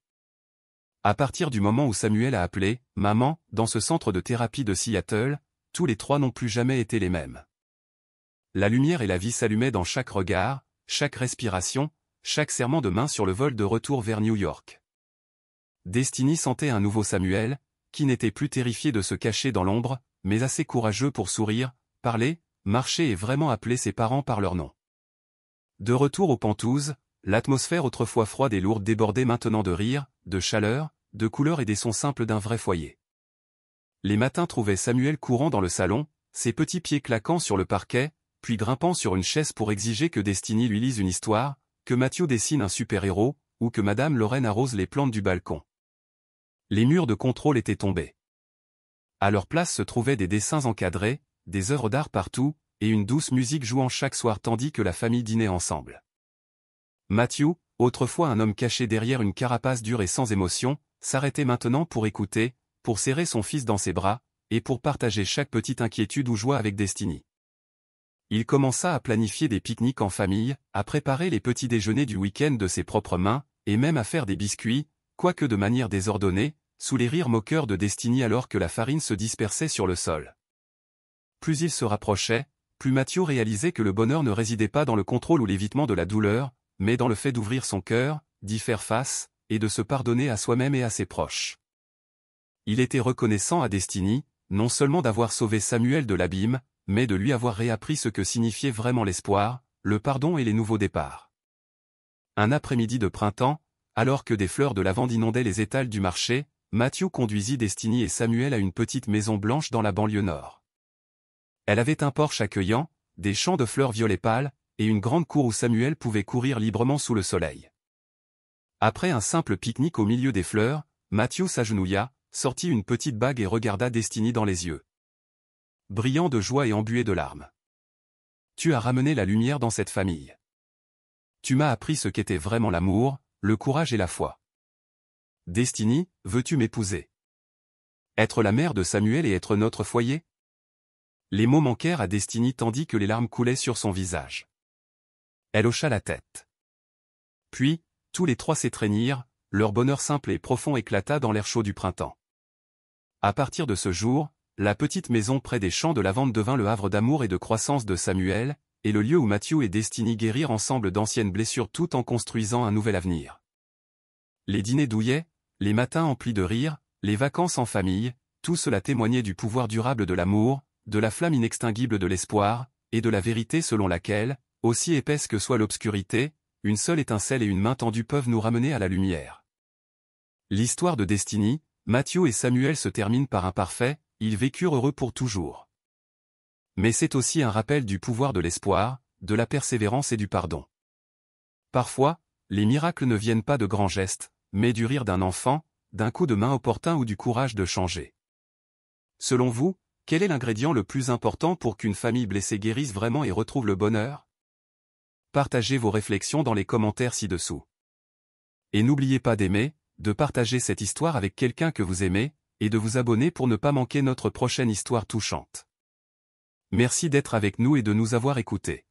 À partir du moment où Samuel a appelé « Maman » dans ce centre de thérapie de Seattle, tous les 3 n'ont plus jamais été les mêmes. La lumière et la vie s'allumaient dans chaque regard, chaque respiration, chaque serrement de main sur le vol de retour vers New York. Destiny sentait un nouveau Samuel, qui n'était plus terrifié de se cacher dans l'ombre, mais assez courageux pour sourire, parler, marcher et vraiment appeler ses parents par leur nom. De retour aux Pentouzes, l'atmosphère autrefois froide et lourde débordait maintenant de rire, de chaleur, de couleurs et des sons simples d'un vrai foyer. Les matins trouvaient Samuel courant dans le salon, ses petits pieds claquant sur le parquet, puis grimpant sur une chaise pour exiger que Destiny lui lise une histoire, que Matthew dessine un super-héros, ou que Madame Lorraine arrose les plantes du balcon. Les murs de contrôle étaient tombés. À leur place se trouvaient des dessins encadrés, des œuvres d'art partout, et une douce musique jouant chaque soir tandis que la famille dînait ensemble. Matthew, autrefois un homme caché derrière une carapace dure et sans émotion, s'arrêtait maintenant pour écouter, pour serrer son fils dans ses bras, et pour partager chaque petite inquiétude ou joie avec Destiny. Il commença à planifier des pique-niques en famille, à préparer les petits déjeuners du week-end de ses propres mains, et même à faire des biscuits, quoique de manière désordonnée, sous les rires moqueurs de Destiny alors que la farine se dispersait sur le sol. Plus il se rapprochait, plus Matthew réalisait que le bonheur ne résidait pas dans le contrôle ou l'évitement de la douleur, mais dans le fait d'ouvrir son cœur, d'y faire face, et de se pardonner à soi-même et à ses proches. Il était reconnaissant à Destiny, non seulement d'avoir sauvé Samuel de l'abîme, mais de lui avoir réappris ce que signifiait vraiment l'espoir, le pardon et les nouveaux départs. Un après-midi de printemps, alors que des fleurs de lavande inondaient les étals du marché, Matthew conduisit Destiny et Samuel à une petite maison blanche dans la banlieue nord. Elle avait un porche accueillant, des champs de fleurs violet pâle, et une grande cour où Samuel pouvait courir librement sous le soleil. Après un simple pique-nique au milieu des fleurs, Matthew s'agenouilla, sortit une petite bague et regarda Destiny dans les yeux. Brillant de joie et embué de larmes. « Tu as ramené la lumière dans cette famille. Tu m'as appris ce qu'était vraiment l'amour, le courage et la foi. Destiny, veux-tu m'épouser? Être la mère de Samuel et être notre foyer ?» Les mots manquèrent à Destiny tandis que les larmes coulaient sur son visage. Elle hocha la tête. Puis, tous les 3 s'étreignirent, leur bonheur simple et profond éclata dans l'air chaud du printemps. À partir de ce jour, la petite maison près des champs de lavande devint le havre d'amour et de croissance de Samuel, et le lieu où Matthew et Destiny guérirent ensemble d'anciennes blessures tout en construisant un nouvel avenir. Les dîners douillets, les matins emplis de rire, les vacances en famille, tout cela témoignait du pouvoir durable de l'amour, de la flamme inextinguible de l'espoir, et de la vérité selon laquelle, aussi épaisse que soit l'obscurité, une seule étincelle et une main tendue peuvent nous ramener à la lumière. L'histoire de Destiny, Matthew et Samuel se termine par un parfait, ils vécurent heureux pour toujours. Mais c'est aussi un rappel du pouvoir de l'espoir, de la persévérance et du pardon. Parfois, les miracles ne viennent pas de grands gestes, mais du rire d'un enfant, d'un coup de main opportun ou du courage de changer. Selon vous, quel est l'ingrédient le plus important pour qu'une famille blessée guérisse vraiment et retrouve le bonheur? Partagez vos réflexions dans les commentaires ci-dessous. Et n'oubliez pas d'aimer, de partager cette histoire avec quelqu'un que vous aimez, et de vous abonner pour ne pas manquer notre prochaine histoire touchante. Merci d'être avec nous et de nous avoir écoutés.